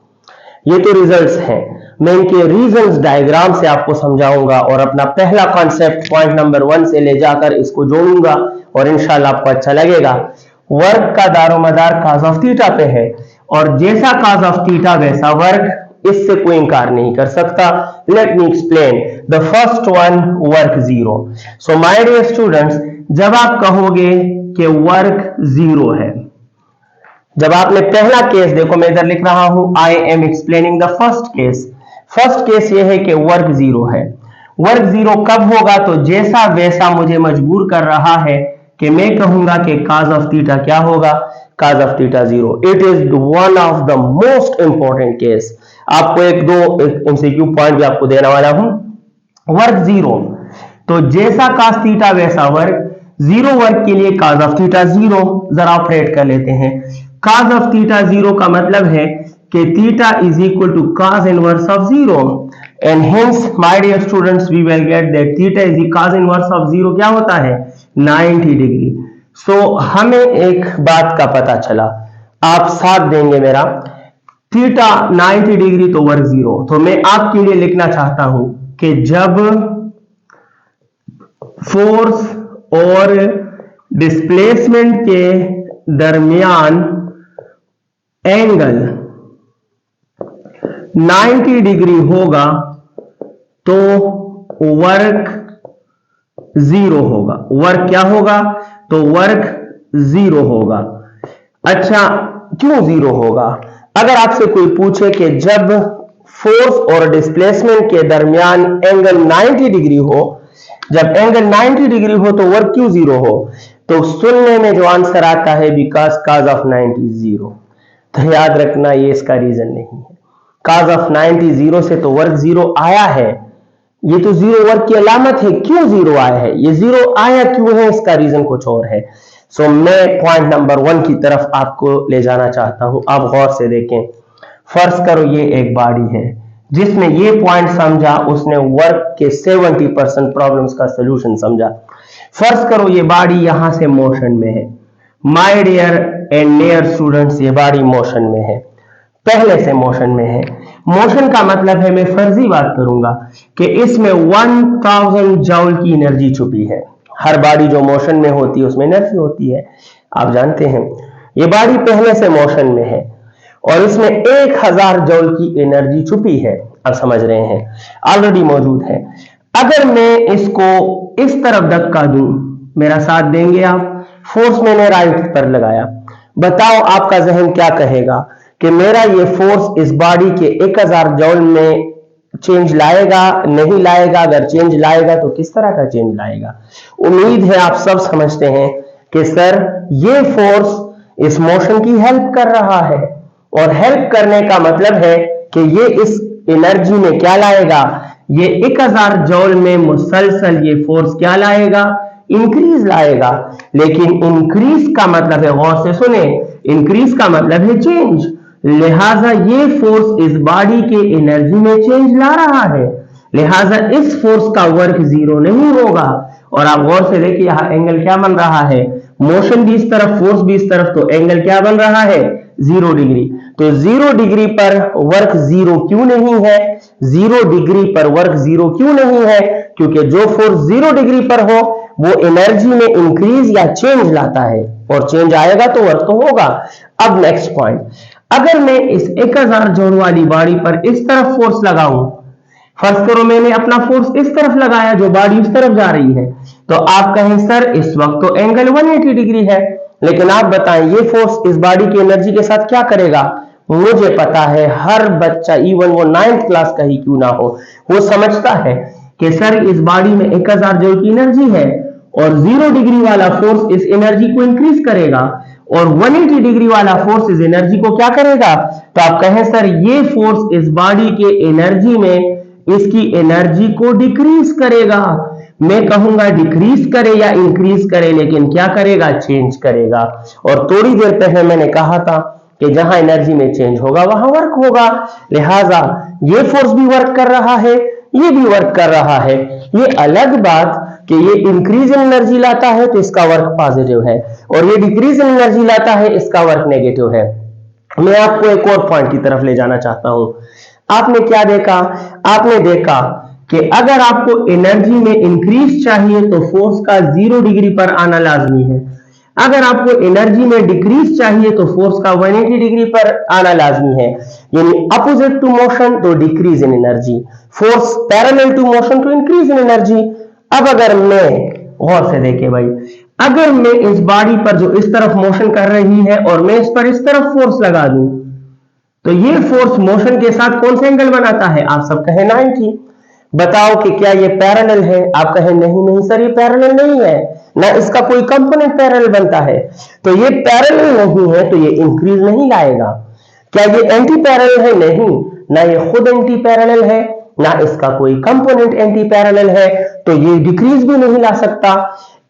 ये तो results हैं, मैं इनके reasons diagram से आपको समझाऊंगा और अपना पहला कॉन्सेप्ट पॉइंट नंबर 1 से ले जाकर इसको जोड़ूंगा और इंशाल्लाह आपको अच्छा लगेगा। वर्क का दारोमदार cos ऑफ थीटा पे है और जैसा cos ऑफ थीटा वैसा वर्क, इससे कोई इंकार नहीं कर सकता। Let me explain the first one, work zero. So my dear students, जब आप कहोगे कि वर्क जीरो है, जब आपने पहला केस देखो, मैं इधर लिख रहा हूं I am explaining the first case. First case ये है कि वर्क जीरो है। वर्क जीरो कब होगा, तो जैसा वैसा मुझे मजबूर कर रहा है कि मैं कहूंगा कि cos ऑफ थीटा क्या होगा, cos of theta zero. It is one of the most important case. आपको एक दो एमसीक्यू पॉइंट भी आपको देने वाला हूं। वर्क जीरो, तो जैसा cos थीटा वैसा वर्क। जीरो वर्क के लिए cos ऑफ थीटा जीरो, जरा ऑपरेट कर लेते हैं। cos ऑफ थीटा जीरो का मतलब है कि theta is equal to cos inverse of zero, and hence my dear students we will get that theta is cos inverse of zero क्या होता है, 90 डिग्री। सो हमें एक बात का पता चला, आप साथ देंगे मेरा। थीटा 90 डिग्री तो वर्क जीरो। तो मैं आपके लिए लिखना चाहता हूं कि जब फोर्स और डिस्प्लेसमेंट के दरमियान एंगल 90 डिग्री होगा तो वर्क जीरो होगा। वर्क क्या होगा, तो वर्क जीरो होगा। अच्छा, क्यों जीरो होगा? अगर आपसे कोई पूछे कि जब फोर्स और डिस्प्लेसमेंट के दरमियान एंगल 90 डिग्री हो, जब एंगल 90 डिग्री हो तो वर्क क्यों जीरो हो, तो सुनने में जो आंसर आता है बिकॉज cos ऑफ 90 जीरो। तो याद रखना ये इसका रीजन नहीं है। cos ऑफ 90 जीरो से तो वर्क जीरो आया है, ये तो जीरो वर्क की अलामत है। क्यों जीरो आया है, ये जीरो आया क्यों है, इसका रीजन कुछ और है। सो मैं पॉइंट नंबर 1 की तरफ आपको ले जाना चाहता हूं। आप गौर से देखें। फर्ज करो ये एक बॉडी है, जिसने ये पॉइंट समझा उसने वर्क के 70% प्रॉब्लम्स का सलूशन समझा। फर्ज करो ये बॉडी यहां से मोशन में है। My dear and dear students, ये बॉडी मोशन में है, पहले से मोशन में है। मोशन का मतलब है, मैं फर्जी बात करूंगा कि इसमें 1000 जूल की एनर्जी छुपी है। हर बॉडी जो मोशन में होती है उसमें एनर्जी होती है, आप जानते हैं। ये बॉडी पहले से मोशन में है और इसमें 1000 जूल की एनर्जी छुपी है, आप समझ रहे हैं, ऑलरेडी मौजूद है। अगर मैं इसको इस तरफ धक्का दूं, मेरा साथ देंगे आप? फोर्स मैंने राइट पर लगाया, बताओ आपका जहन क्या कहेगा कि मेरा ये फोर्स इस बॉडी के 1000 जूल में चेंज लाएगा, नहीं लाएगा? अगर चेंज लाएगा तो किस तरह का चेंज लाएगा? उम्मीद है आप सब समझते हैं कि सर ये फोर्स इस मोशन की हेल्प कर रहा है, और हेल्प करने का मतलब है कि ये इस एनर्जी में क्या लाएगा, ये 1000 जूल में मुसलसल ये फोर्स क्या लाएगा, इंक्रीज लाएगा। लेकिन इंक्रीज का मतलब है, गौर से सुने, इंक्रीज का मतलब है चेंज। लिहाजा ये फोर्स इस बॉडी के एनर्जी में चेंज ला रहा है, लिहाजा इस फोर्स का वर्क जीरो नहीं होगा। और आप गौर से देखिए यहां एंगल क्या बन रहा है, मोशन भी इस तरफ, फोर्स भी इस तरफ, तो एंगल क्या बन रहा है, 0 डिग्री। तो 0 डिग्री पर वर्क जीरो क्यों नहीं है? 0 डिग्री पर वर्क जीरो क्यों नहीं है? क्योंकि जो फोर्स 0 डिग्री पर हो वो एनर्जी में इंक्रीज या चेंज लाता है। और चेंज आएगा तो वर्क तो होगा। अब नेक्स्ट पॉइंट, अगर मैं इस 1000 जूल वाली बॉडी पर इस तरफ फोर्स लगाऊं, फर्ज करो मैंने अपना फोर्स इस तरफ लगाया, जो बॉडी उस तरफ जा रही है, तो आप कहें सर इस वक्त तो एंगल 180 डिग्री है, लेकिन आप बताएं ये फोर्स इस बॉडी की एनर्जी के साथ क्या करेगा। मुझे पता है हर बच्चा, इवन वो 9th क्लास का ही क्यों ना हो, वो समझता है कि सर इस बॉडी में 1000 जूल की एनर्जी है और 0 डिग्री वाला फोर्स इस एनर्जी को इंक्रीज करेगा और 180 डिग्री वाला फोर्स इस एनर्जी को क्या करेगा। तो आप कहें सर ये फोर्स इस बॉडी के एनर्जी में इसकी एनर्जी को डिक्रीज करेगा। मैं कहूंगा डिक्रीज करे या इंक्रीज करे, लेकिन क्या करेगा, चेंज करेगा। और थोड़ी देर पहले मैंने कहा था कि जहां एनर्जी में चेंज होगा वहां वर्क होगा, लिहाजा ये फोर्स भी वर्क कर रहा है, ये भी वर्क कर रहा है। ये अलग बात कि ये इंक्रीज इन एनर्जी लाता है तो इसका वर्क पॉजिटिव है और ये डिक्रीज इन एनर्जी लाता है, इसका वर्क नेगेटिव है। मैं आपको एक और पॉइंट की तरफ ले जाना चाहता हूं। आपने क्या देखा, आपने देखा कि अगर आपको एनर्जी में इंक्रीज चाहिए तो फोर्स का 0 डिग्री पर आना लाजमी है, अगर आपको एनर्जी में डिक्रीज चाहिए तो फोर्स का 180 डिग्री पर आना लाजमी है, यानी अपोजिट टू मोशन तो decrease in energy, force parallel to motion तो इंक्रीज इन एनर्जी। अब अगर मैं, गौर से देखे भाई, अगर मैं इस बॉडी पर जो इस तरफ मोशन कर रही है और मैं इस पर इस तरफ फोर्स लगा दूं, तो ये फोर्स मोशन के साथ कौन सा एंगल बनाता है, आप सब कहें 90। बताओ कि क्या ये पैरेलल है, आप कहें नहीं नहीं सर ये पैरेलल नहीं है, ना इसका कोई कंपोनेंट पैरेलल बनता है, तो ये पैरेलल नहीं है तो ये इंक्रीज नहीं लाएगा। क्या ये एंटी पैरेलल है, नहीं, ना ये खुद एंटी पैरेलल है, ना इसका कोई कंपोनेंट एंटी पैरेलल है, तो ये डिक्रीज भी नहीं ला सकता।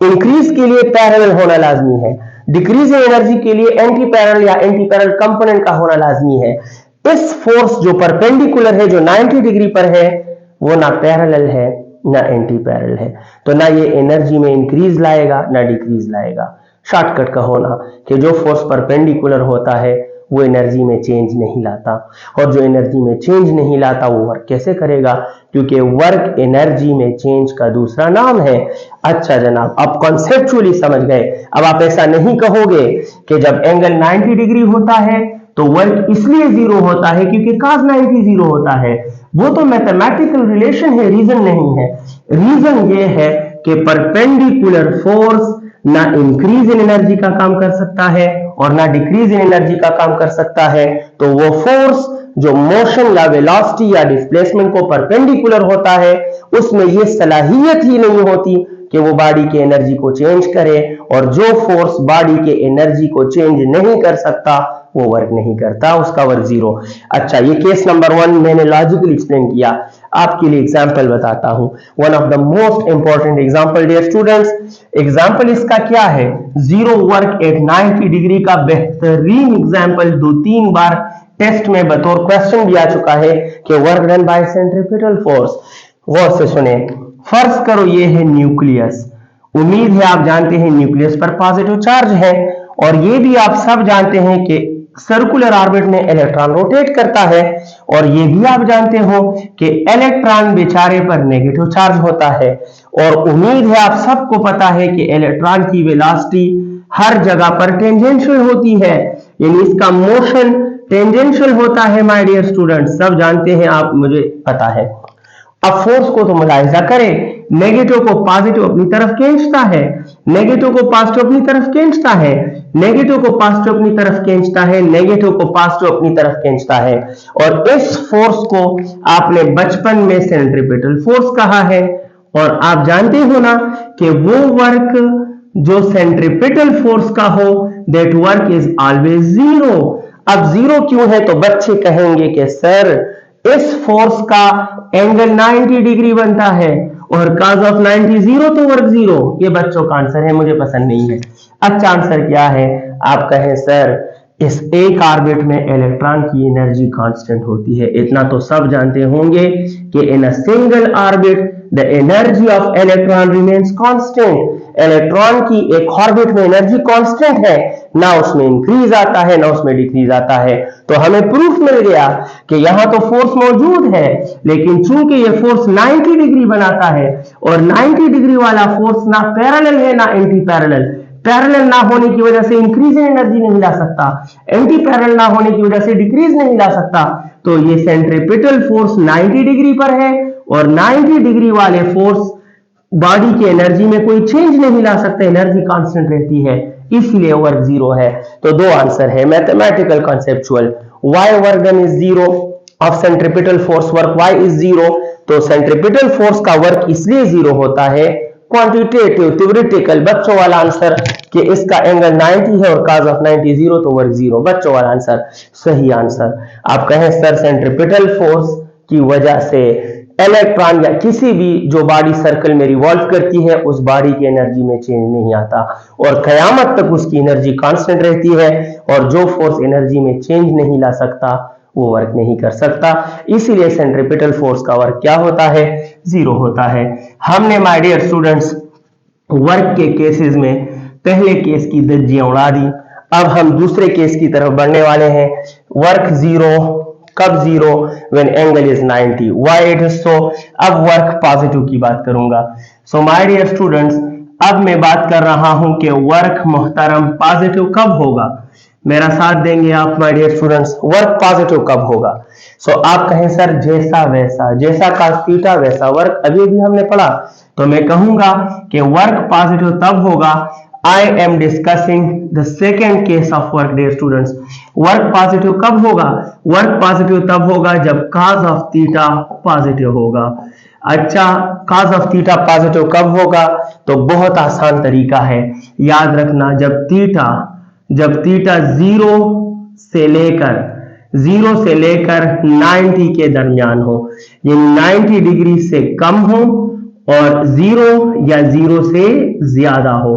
इंक्रीज के लिए पैरेलल होना लाजमी है, डिक्रीज इन एनर्जी के लिए एंटी पैरेलल या एंटी पैरेलल कंपोनेंट का होना लाजमी है। इस फोर्स जो परपेंडिकुलर है, जो 90 डिग्री पर है, वो ना पैरेलल है ना एंटी पैरेलल है, तो ना ये एनर्जी में इंक्रीज लाएगा ना डिक्रीज लाएगा। शॉर्टकट का होना कि जो फोर्स परपेंडिकुलर होता है वो एनर्जी में चेंज नहीं लाता, और जो एनर्जी में चेंज नहीं लाता वो वर्क कैसे करेगा, क्योंकि वर्क एनर्जी में चेंज का दूसरा नाम है। अच्छा जनाब, अब कॉन्सेप्चुअली समझ गए। अब आप ऐसा नहीं कहोगे कि जब एंगल 90 डिग्री होता है तो वर्क इसलिए 0 होता है क्योंकि cos 90 0 होता है, वो तो मैथमेटिकल रिलेशन है, रीजन नहीं है। रीजन ये है कि परपेंडिकुलर फोर्स ना इंक्रीज इन एनर्जी का काम कर सकता है और ना डिक्रीज इन एनर्जी का काम कर सकता है, तो वो फोर्स जो मोशन या वेलोसिटी या डिस्प्लेसमेंट को परपेंडिकुलर होता है उसमें ये सलाहियत ही नहीं होती कि वो बॉडी के एनर्जी को चेंज करे, और जो फोर्स बॉडी के एनर्जी को चेंज नहीं कर सकता वो वर्क नहीं करता, उसका वर्क 0। अच्छा, ये केस नंबर 1 मैंने लॉजिकली एक्सप्लेन किया। आपके लिए एग्जांपल बताता हूं, one of the most important example dear students. Example इसका क्या है, 0 वर्क एट 90 डिग्री का बेहतरीन एग्जांपल 2-3 बार टेस्ट में बतौर क्वेश्चन भी आ चुका है कि work done by centripetal force. गौर से सुने, फर्ज करो ये है न्यूक्लियस, उम्मीद है आप जानते हैं न्यूक्लियस पर पॉजिटिव चार्ज है, और ये भी आप सब जानते हैं कि सर्कुलर ऑर्बिट में इलेक्ट्रॉन रोटेट करता है, और ये भी आप जानते हो कि इलेक्ट्रॉन बेचारे पर नेगेटिव चार्ज होता है, और उम्मीद है आप सबको पता है कि इलेक्ट्रॉन की वेलोसिटी हर जगह पर टेंजेंशियल होती है, यानी इसका मोशन टेंजेंशियल होता है। माय डियर स्टूडेंट, सब जानते हैं आप, मुझे पता है। अब फोर्स को तो मुलाहिजा करें, नेगेटिव को पॉजिटिव अपनी तरफ खींचता है, नेगेटिव को पॉजिटिव अपनी तरफ खींचता है, नेगेटिव को पॉजिटिव अपनी तरफ खींचता है, नेगेटिव को पॉजिटिव अपनी तरफ खींचता है, और इस फोर्स को आपने बचपन में सेंट्रीपिटल फोर्स कहा है, और आप जानते हो ना कि वो वर्क जो सेंट्रीपिटल फोर्स का हो दैट वर्क इज ऑलवेज 0। अब 0 क्यों है, तो बच्चे कहेंगे कि सर इस फोर्स का एंगल 90 डिग्री बनता है और cos ऑफ 90 0 तो वर्क 0। ये बच्चों का आंसर है, मुझे पसंद नहीं है। अच्छा आंसर क्या है, आप कहें सर इस एक ऑर्बिट में इलेक्ट्रॉन की एनर्जी कांस्टेंट होती है। इतना तो सब जानते होंगे कि in a single orbit the energy of electron remains constant. Electron की एक ऑर्बिट में एनर्जी कांस्टेंट है, ना उसमें इंक्रीज आता है ना उसमें डिक्रीज आता है। तो हमें प्रूफ मिल गया कि यहां तो फोर्स मौजूद है, लेकिन चूंकि ये फोर्स 90 डिग्री बनाता है, और 90 डिग्री वाला फोर्स ना पैरेलल है ना एंटी पैरेलल, पैरेलल ना होने की वजह से इंक्रीज इन एनर्जी नहीं ला सकता, एंटी पैरेलल ना होने की वजह से डिक्रीज नहीं ला सकता। तो ये सेंट्रीपिटल फोर्स 90 डिग्री पर है और 90 डिग्री वाले फोर्स बॉडी की एनर्जी में कोई चेंज नहीं ला सकते, एनर्जी कांस्टेंट रहती है, इसलिए वर्क जीरो है। तो दो आंसर है mathematical conceptual, why work done is zero of centripetal force, work why is zero. तो सेंट्रीपिटल फोर्स का वर्क इसलिए जीरो होता है, क्वांटिटेटिव थ्योरेटिकल बच्चों वाला आंसर कि इसका एंगल 90 है और cos ऑफ 90 जीरो, तो वर्क जीरो, बच्चों वाला आंसर सही आंसर। आप कहें सर सेंट्रीपिटल फोर्स की वजह से इलेक्ट्रॉन या किसी भी जो बॉडी सर्कल में रिवॉल्व करती है उस बॉडी की एनर्जी में चेंज नहीं आता और कयामत तक उसकी एनर्जी कांस्टेंट रहती है, और जो फोर्स एनर्जी में चेंज नहीं ला सकता वो वर्क नहीं कर सकता, इसीलिए सेंट्रीपिटल फोर्स का वर्क क्या होता है, जीरो होता है। हमने माय डियर स्टूडेंट्स वर्क के केसेस में पहले केस की धज्जियां उड़ा दी, अब हम दूसरे केस की तरफ बढ़ने वाले हैं। वर्क जीरो, कब zero, when angle is 90, why it is so. अब वर्क पॉजिटिव की बात करूंगा। सो माय डियर स्टूडेंट्स अब मैं बात कर रहा हूं कि वर्क मोहतरम पॉजिटिव कब होगा, मेरा साथ देंगे आप my dear students, work positive कब होगा। सो आप कहें सर जैसा वैसा, जैसा cos थीटा वैसा वर्क, अभी भी हमने पढ़ा, तो मैं कहूंगा कि वर्क पॉजिटिव तब होगा, I am discussing the second case of work dear students। Work positive कब होगा, वर्क पॉजिटिव तब होगा जब cos ऑफ थीटा पॉजिटिव होगा। अच्छा, cos ऑफ थीटा पॉजिटिव कब होगा, तो बहुत आसान तरीका है, याद रखना, जब थीटा जीरो से लेकर 90 के दरमियान हो, ये 90 डिग्री से कम हो और जीरो या जीरो से ज्यादा हो।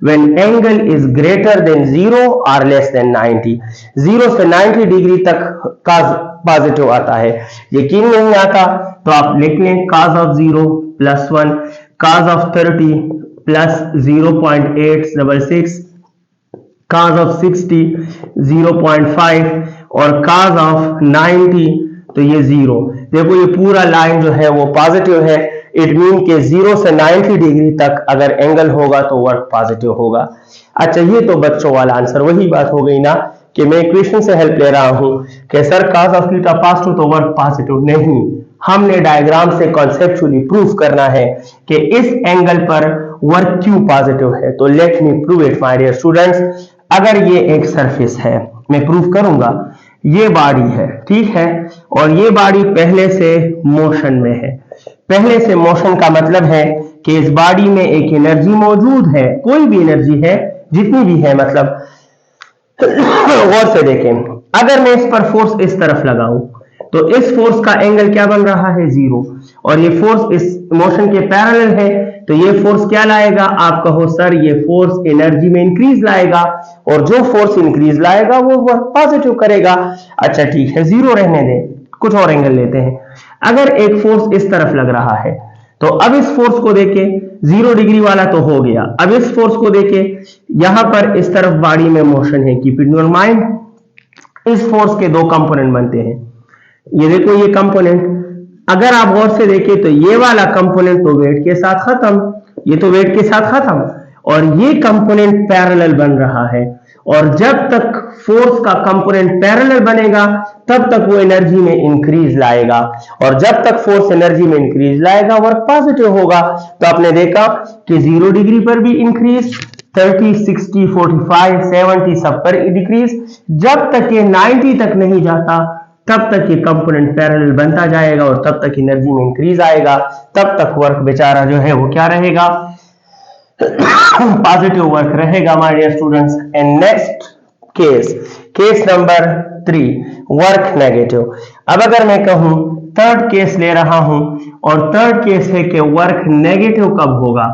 When angle is greater than 0 or less than 90, 0 से 90 डिग्री तक cos पॉजिटिव आता है, यकीन नहीं आता तो आप लिख लें cos of 0 +1, cos of 30 plus 0.866, cos of 60 0.5 और cos ऑफ 90 तो ये 0। देखो ये पूरा लाइन जो है वो पॉजिटिव है, इट मीन के 0 से 90 डिग्री तक अगर एंगल होगा तो वर्क पॉजिटिव होगा। अच्छा, ये तो बच्चों वाला आंसर, वही बात हो गई ना कि मैं इक्वेशन से हेल्प ले रहा हूं कि sir cos of theta positive तो वर्क पॉजिटिव नहीं, हमने डायग्राम से कॉन्सेप्चुअली प्रूफ करना है कि इस एंगल पर वर्क क्यों पॉजिटिव है। तो let me prove it my dear students. अगर ये एक सरफेस है, मैं प्रूफ करूंगा, ये बॉडी है, ठीक है, और ये बॉडी पहले से मोशन में है। पहले से मोशन का मतलब है कि इस बॉडी में एक एनर्जी मौजूद है, कोई भी एनर्जी है, जितनी भी है, मतलब गौर से देखें, अगर मैं इस पर फोर्स इस तरफ लगाऊं तो इस फोर्स का एंगल क्या बन रहा है, 0, और ये फोर्स इस मोशन के पैरेलल है, तो ये फोर्स क्या लाएगा, आप कहो सर ये फोर्स एनर्जी में इंक्रीज लाएगा, और जो फोर्स इंक्रीज लाएगा वो वर्क पॉजिटिव करेगा। अच्छा ठीक है, 0 रहने दें, कुछ और एंगल लेते हैं। अगर एक फोर्स इस तरफ लग रहा है तो अब इस फोर्स को देखे, 0 डिग्री वाला तो हो गया, अब इस फोर्स को देखे, यहां पर इस तरफ बॉडी में मोशन है, कीप इन योर माइंड, इस फोर्स के 2 कंपोनेंट बनते हैं, ये देखो ये कंपोनेंट, अगर आप गौर से देखें तो ये वाला कंपोनेंट तो वेट के साथ खत्म, ये तो वेट के साथ खत्म, और ये कंपोनेंट पैरेलल बन रहा है, और जब तक फोर्स का कंपोनेंट पैरेलल बनेगा तब तक वो एनर्जी में इंक्रीज लाएगा, और जब तक फोर्स एनर्जी में इंक्रीज लाएगा वर्क पॉजिटिव होगा। तो आपने देखा कि 0 डिग्री पर भी इंक्रीज, 30, 60, 45, 70 सब पर डिक्रीज, जब तक ये 90 तक नहीं जाता तब तक ये कंपोनेंट पैरेलल बनता जाएगा और तब तक एनर्जी में इंक्रीज आएगा, तब तक वर्क बेचारा जो है वो क्या रहेगा, पॉजिटिव वर्क रहेगा my dear students. And next case number 3, work negative. अब अगर मैं कहूं थर्ड केस ले रहा हूं, और थर्ड केस है कि वर्क नेगेटिव कब होगा,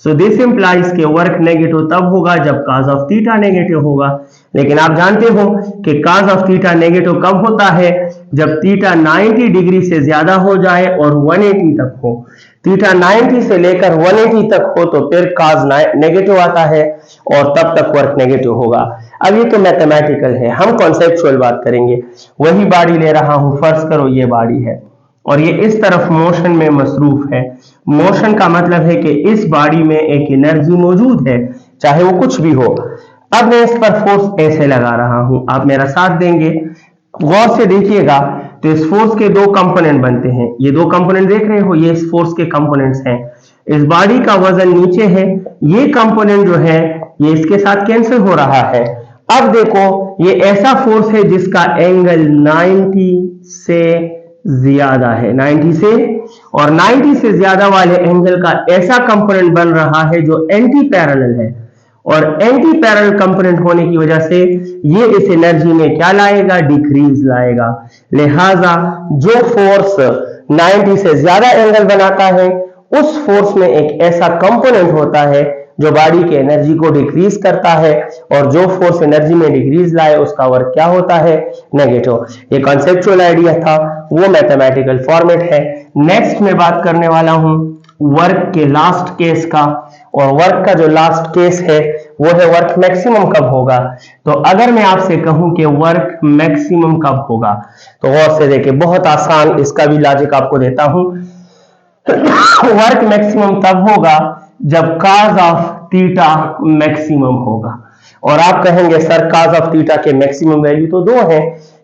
सो दिस इंप्लाइज कि वर्क नेगेटिव तब होगा जब cos ऑफ थीटा नेगेटिव होगा। लेकिन आप जानते हो कि cos ऑफ थीटा नेगेटिव कब होता है, जब थीटा 90 डिग्री से ज्यादा हो जाए और 180 तक हो। थीटा 90 से लेकर 180 तक हो तो फिर cos नेगेटिव आता है और तब तक वर्क नेगेटिव होगा। अब ये तो मैथमेटिकल है, हम कॉन्सेप्चुअल बात करेंगे। वही बॉडी ले रहा हूं, फर्ज करो ये बॉडी है और ये इस तरफ मोशन में मसरूफ है। मोशन का मतलब है कि इस बॉडी में एक एनर्जी मौजूद है, चाहे वो कुछ भी हो। अब मैं इस पर फोर्स ऐसे लगा रहा हूं, आप मेरा साथ देंगे, गौर से देखिएगा। तो इस फोर्स के दो कंपोनेंट बनते हैं, ये दो कंपोनेंट देख रहे हो, ये इस फोर्स के कंपोनेंट्स हैं। इस बॉडी का वजन नीचे है, ये कंपोनेंट जो है ये इसके साथ कैंसिल हो रहा है। अब देखो ये ऐसा फोर्स है जिसका एंगल 90 से ज्यादा है, 90 से, और 90 से ज्यादा वाले एंगल का ऐसा कंपोनेंट बन रहा है जो एंटी पैरेलल है, और एंटी पैरेलल कंपोनेंट होने की वजह से ये इस एनर्जी में क्या लाएगा, डिक्रीज लाएगा। लिहाजा जो फोर्स 90 से ज्यादा एंगल बनाता है उस फोर्स में एक ऐसा कंपोनेंट होता है जो बॉडी की एनर्जी को डिक्रीज करता है, और जो फोर्स एनर्जी में डिक्रीज लाए उसका वर्क क्या होता है, नेगेटिव। ये कॉन्सेप्चुअल आइडिया था, वो मैथमेटिकल फॉर्मेट है। नेक्स्ट मैं बात करने वाला हूं वर्क के लास्ट केस का, और वर्क का जो लास्ट केस है वो है वर्क मैक्सिमम कब होगा। तो अगर मैं आपसे कहूं कि वर्क मैक्सिमम कब होगा, तो गौर से देखिए, बहुत आसान, इसका भी लॉजिक आपको देता हूं। वर्क मैक्सिमम तब होगा जब cos ऑफ थीटा मैक्सिमम होगा। और आप कहेंगे सर cos ऑफ थीटा के मैक्सिमम वैल्यू तो दो है,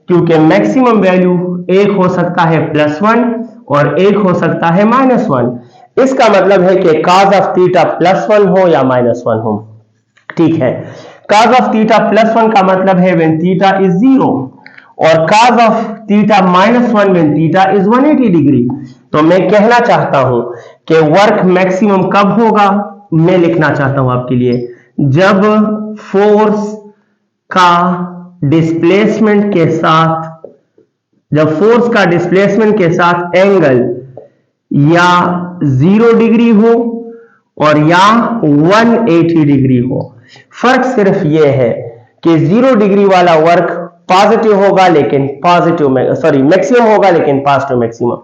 क्योंकि मैक्सिमम वैल्यू एक हो सकता है +1 और एक हो सकता है -1। इसका मतलब है कि cos ऑफ थीटा +1 हो या -1 हो, ठीक है। cos ऑफ थीटा +1 का मतलब है व्हेन थीटा इज 0, और cos of theta -1 when theta is 180 degree. तो मैं कहना चाहता हूं कि वर्क मैक्सिमम कब होगा, मैं लिखना चाहता हूं आपके लिए, जब फोर्स का डिस्प्लेसमेंट के साथ, जब फोर्स का डिस्प्लेसमेंट के साथ एंगल या 0 डिग्री हो और या 180 डिग्री हो। फर्क सिर्फ यह है कि 0 डिग्री वाला वर्क पॉजिटिव होगा लेकिन मैक्सिमम होगा लेकिन पॉजिटिव मैक्सिमम,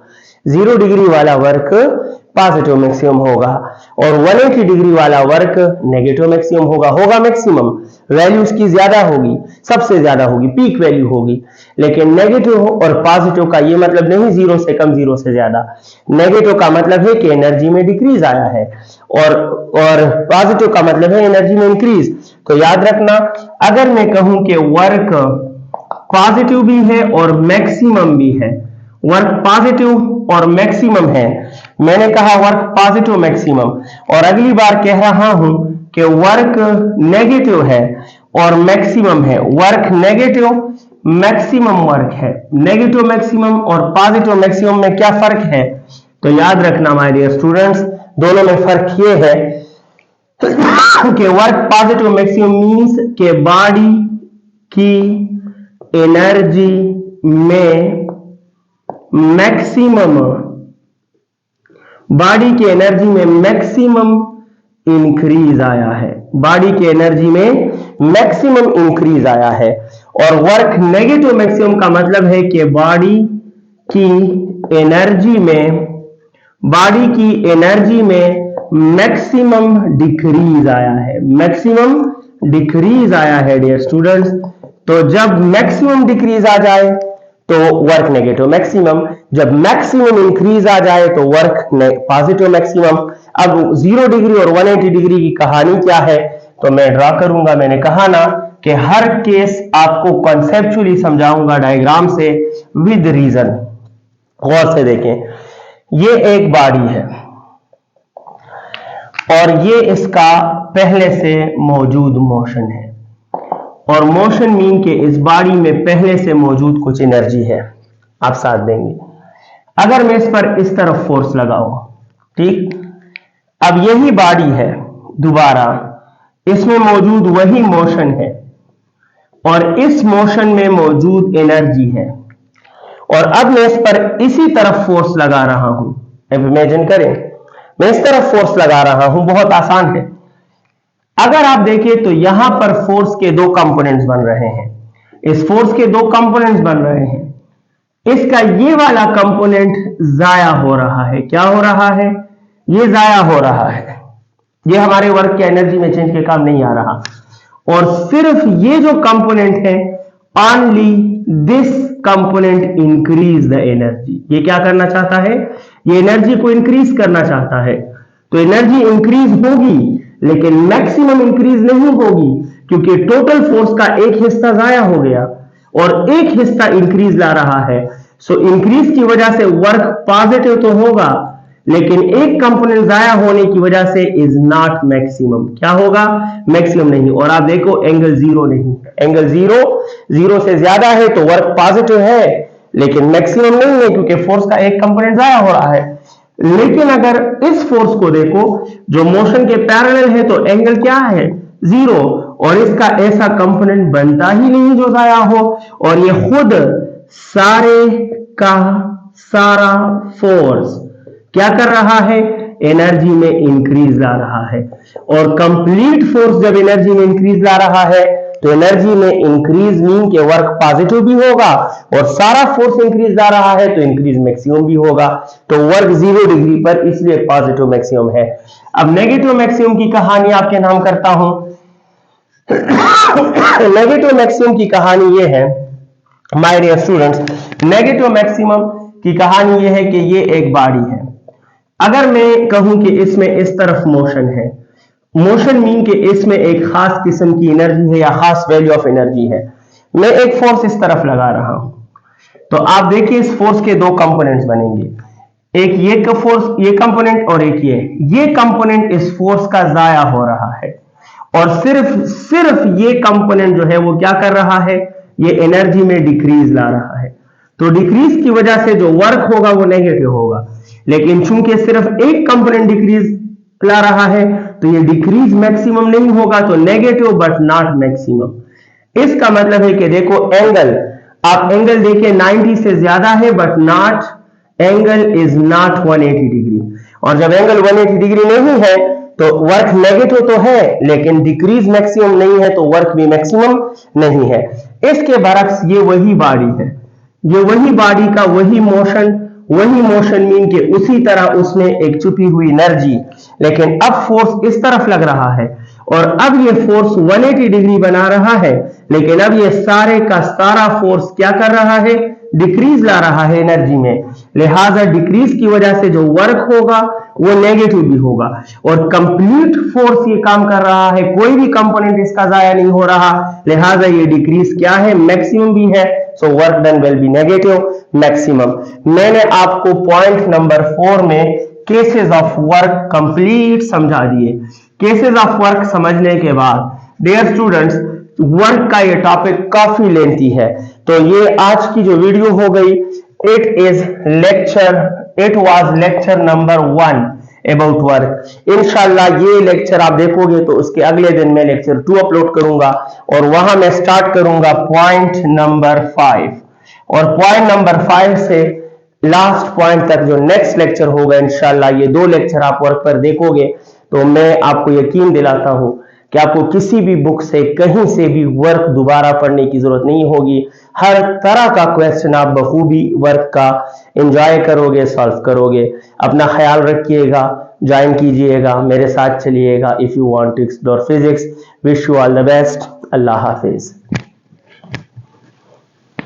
0 डिग्री वाला वर्क पॉजिटिव मैक्सिमम होगा, और 180 डिग्री वाला वर्क नेगेटिव मैक्सिमम होगा। होगा मैक्सिमम, वैल्यू इसकी ज्यादा होगी, सबसे ज्यादा होगी, पीक वैल्यू होगी। लेकिन नेगेटिव और पॉजिटिव का ये मतलब नहीं 0 से कम 0 से ज्यादा। नेगेटिव का मतलब है कि एनर्जी में डिक्रीज आया है, और पॉजिटिव का मतलब है एनर्जी में इंक्रीज। तो याद रखना, अगर मैं कहूं कि वर्क पॉजिटिव भी है और मैक्सिमम भी है, वर्क पॉजिटिव और मैक्सिमम है, मैंने कहा वर्क पॉजिटिव मैक्सिमम, और अगली बार कह रहा हूं कि वर्क नेगेटिव है और मैक्सिमम है। वर्क नेगेटिव मैक्सिमम वर्क है, नेगेटिव मैक्सिमम और पॉजिटिव मैक्सिमम में क्या फर्क है, तो याद रखना माय डियर स्टूडेंट्स, दोनों में फर्क ये है कि वर्क पॉजिटिव मैक्सिमम मींस के बॉडी की एनर्जी में मैक्सिमम, बॉडी की एनर्जी में मैक्सिमम इंक्रीज आया है, बॉडी की एनर्जी में मैक्सिमम इंक्रीज आया है। और वर्क नेगेटिव मैक्सिमम का मतलब है कि बॉडी की एनर्जी में, बॉडी की एनर्जी में मैक्सिमम डिक्रीज आया है, मैक्सिमम डिक्रीज आया है डियर स्टूडेंट्स। तो जब मैक्सिमम डिक्रीज आ जाए तो वर्क नेगेटिव मैक्सिमम, जब मैक्सिमम इंक्रीज आ जाए तो वर्क पॉजिटिव मैक्सिमम। अब 0 डिग्री और 180 डिग्री की कहानी क्या है, तो मैं ड्रा करूंगा। मैंने कहा ना कि हर केस आपको कॉन्सेप्चुअली समझाऊंगा डायग्राम से विद रीजन। गौर से देखें, ये एक बॉडी है और ये इसका पहले से मौजूद मोशन है, और मोशन मीन के इस बॉडी में पहले से मौजूद कुछ एनर्जी है। आप साथ देंगे, अगर मैं इस पर इस तरफ फोर्स लगाऊं, ठीक, अब यही बॉडी है, दोबारा इसमें मौजूद वही मोशन है और इस मोशन में मौजूद एनर्जी है, और अब मैं इस पर इसी तरफ फोर्स लगा रहा हूं। अब इमेजिन करें, मैं इस तरफ फोर्स लगा रहा हूं, बहुत आसान है। अगर आप देखें तो यहां पर फोर्स के दो कंपोनेंट्स बन रहे हैं, इस फोर्स के दो कंपोनेंट्स बन रहे हैं। इसका ये वाला कंपोनेंट जाया हो रहा है, क्या हो रहा है, ये जाया हो रहा है, ये हमारे वर्क के एनर्जी में चेंज के काम नहीं आ रहा। और सिर्फ ये जो कंपोनेंट है, only this component increase the energy. ये क्या करना चाहता है, ये एनर्जी को इंक्रीज करना चाहता है। तो एनर्जी इंक्रीज होगी लेकिन मैक्सिमम इंक्रीज नहीं होगी, क्योंकि टोटल फोर्स का एक हिस्सा जाया हो गया और एक हिस्सा इंक्रीज ला रहा है। सो इंक्रीज की वजह से वर्क पॉजिटिव तो होगा, लेकिन एक कंपोनेंट जाया होने की वजह से इज नॉट मैक्सिमम। क्या होगा? मैक्सिमम नहीं। और आप देखो एंगल जीरो नहीं, एंगल जीरो से ज्यादा है तो वर्क पॉजिटिव है, लेकिन मैक्सिमम नहीं है क्योंकि फोर्स का एक कंपोनेंट जाया हो रहा है। लेकिन अगर इस फोर्स को देखो जो मोशन के पैरेलल है तो एंगल क्या है? जीरो, और इसका ऐसा कंपोनेंट बनता ही नहीं जो जाया हो, और ये खुद सारे का सारा फोर्स क्या कर रहा है? एनर्जी में इंक्रीज ला रहा है। और कंप्लीट फोर्स जब एनर्जी में इंक्रीज ला रहा है तो एनर्जी में इंक्रीज मीन के वर्क पॉजिटिव भी होगा, और सारा फोर्स इंक्रीज ला रहा है तो इंक्रीज मैक्सिमम भी होगा। तो वर्क 0 डिग्री पर, इसलिए पॉजिटिव मैक्सिमम है। अब नेगेटिव मैक्सिमम की कहानी आपके नाम करता हूं। नेगेटिव मैक्सिमम की कहानी ये है my dear students, negative maximum की कहानी ये है कि ये एक बॉडी है। अगर मैं कहूं कि इसमें इस तरफ मोशन है, मोशन मीन के इसमें एक खास किस्म की एनर्जी है या खास वैल्यू ऑफ एनर्जी है। मैं एक फोर्स इस तरफ लगा रहा हूं, तो आप देखिए इस फोर्स के दो कंपोनेंट्स बनेंगे, एक ये का फोर्स, ये कंपोनेंट, और एक ये कंपोनेंट इस फोर्स का जाया हो रहा है, और सिर्फ ये कंपोनेंट जो है वो क्या कर रहा है? ये एनर्जी में डिक्रीज ला रहा है। तो डिक्रीज की वजह से जो वर्क होगा वो नेगेटिव होगा, लेकिन चूंकि सिर्फ एक कंपोनेंट डिक्रीज ला रहा है तो ये डिक्रीज मैक्सिमम नहीं होगा, तो नेगेटिव बट नॉट मैक्सिमम। इसका मतलब है कि देखो एंगल, आप एंगल देखिए 90 से ज्यादा है but not, angle is not 180 degree, और जब एंगल 180 डिग्री नहीं है तो वर्क नेगेटिव तो है लेकिन डिक्रीज मैक्सिमम नहीं है, तो वर्क भी मैक्सिमम नहीं है। इसके बरक्स ये वही बॉडी है, ये वही बॉडी का वही मोशन मीन के उसी तरह उसमें एक छुपी हुई एनर्जी, लेकिन अब फोर्स इस तरफ लग रहा है और अब ये फोर्स 180 डिग्री बना रहा है, लेकिन अब ये सारे का सारा फोर्स क्या कर रहा है? डिक्रीज ला रहा है एनर्जी में। लिहाजा डिक्रीज की वजह से जो वर्क होगा वो नेगेटिव भी होगा, और कंप्लीट फोर्स ये काम कर रहा है, कोई भी कंपोनेंट इसका जाया नहीं हो रहा, लिहाजा ये डिक्रीज क्या है? मैक्सिमम भी है। So work done will be negative maximum. मैंने आपको पॉइंट नंबर 4 में केसेस ऑफ वर्क कंप्लीट समझा दिए। केसेस ऑफ वर्क समझने के बाद डियर स्टूडेंट्स, वर्क का ये टॉपिक काफी लेंथी है, तो ये आज की जो वीडियो हो गई, it was lecture number 1 about work. इंशाल्लाह ये लेक्चर आप देखोगे तो उसके अगले दिन मैं लेक्चर 2 अपलोड करूंगा, और वहां मैं स्टार्ट करूंगा पॉइंट नंबर 5, और पॉइंट नंबर 5 से लास्ट पॉइंट तक जो नेक्स्ट लेक्चर होगा इंशाल्लाह, ये 2 लेक्चर आप वर्क पर देखोगे तो मैं आपको यकीन दिलाता हूं कि आपको किसी भी बुक से कहीं से भी वर्क दोबारा पढ़ने की जरूरत नहीं होगी। हर तरह का क्वेश्चन आप बखूबी वर्क का एंजॉय करोगे, सॉल्व करोगे। अपना ख्याल रखिएगा, ज्वाइन कीजिएगा, मेरे साथ चलिएगा। If you want to explore physics, wish you all the best. अल्लाह हाफिज।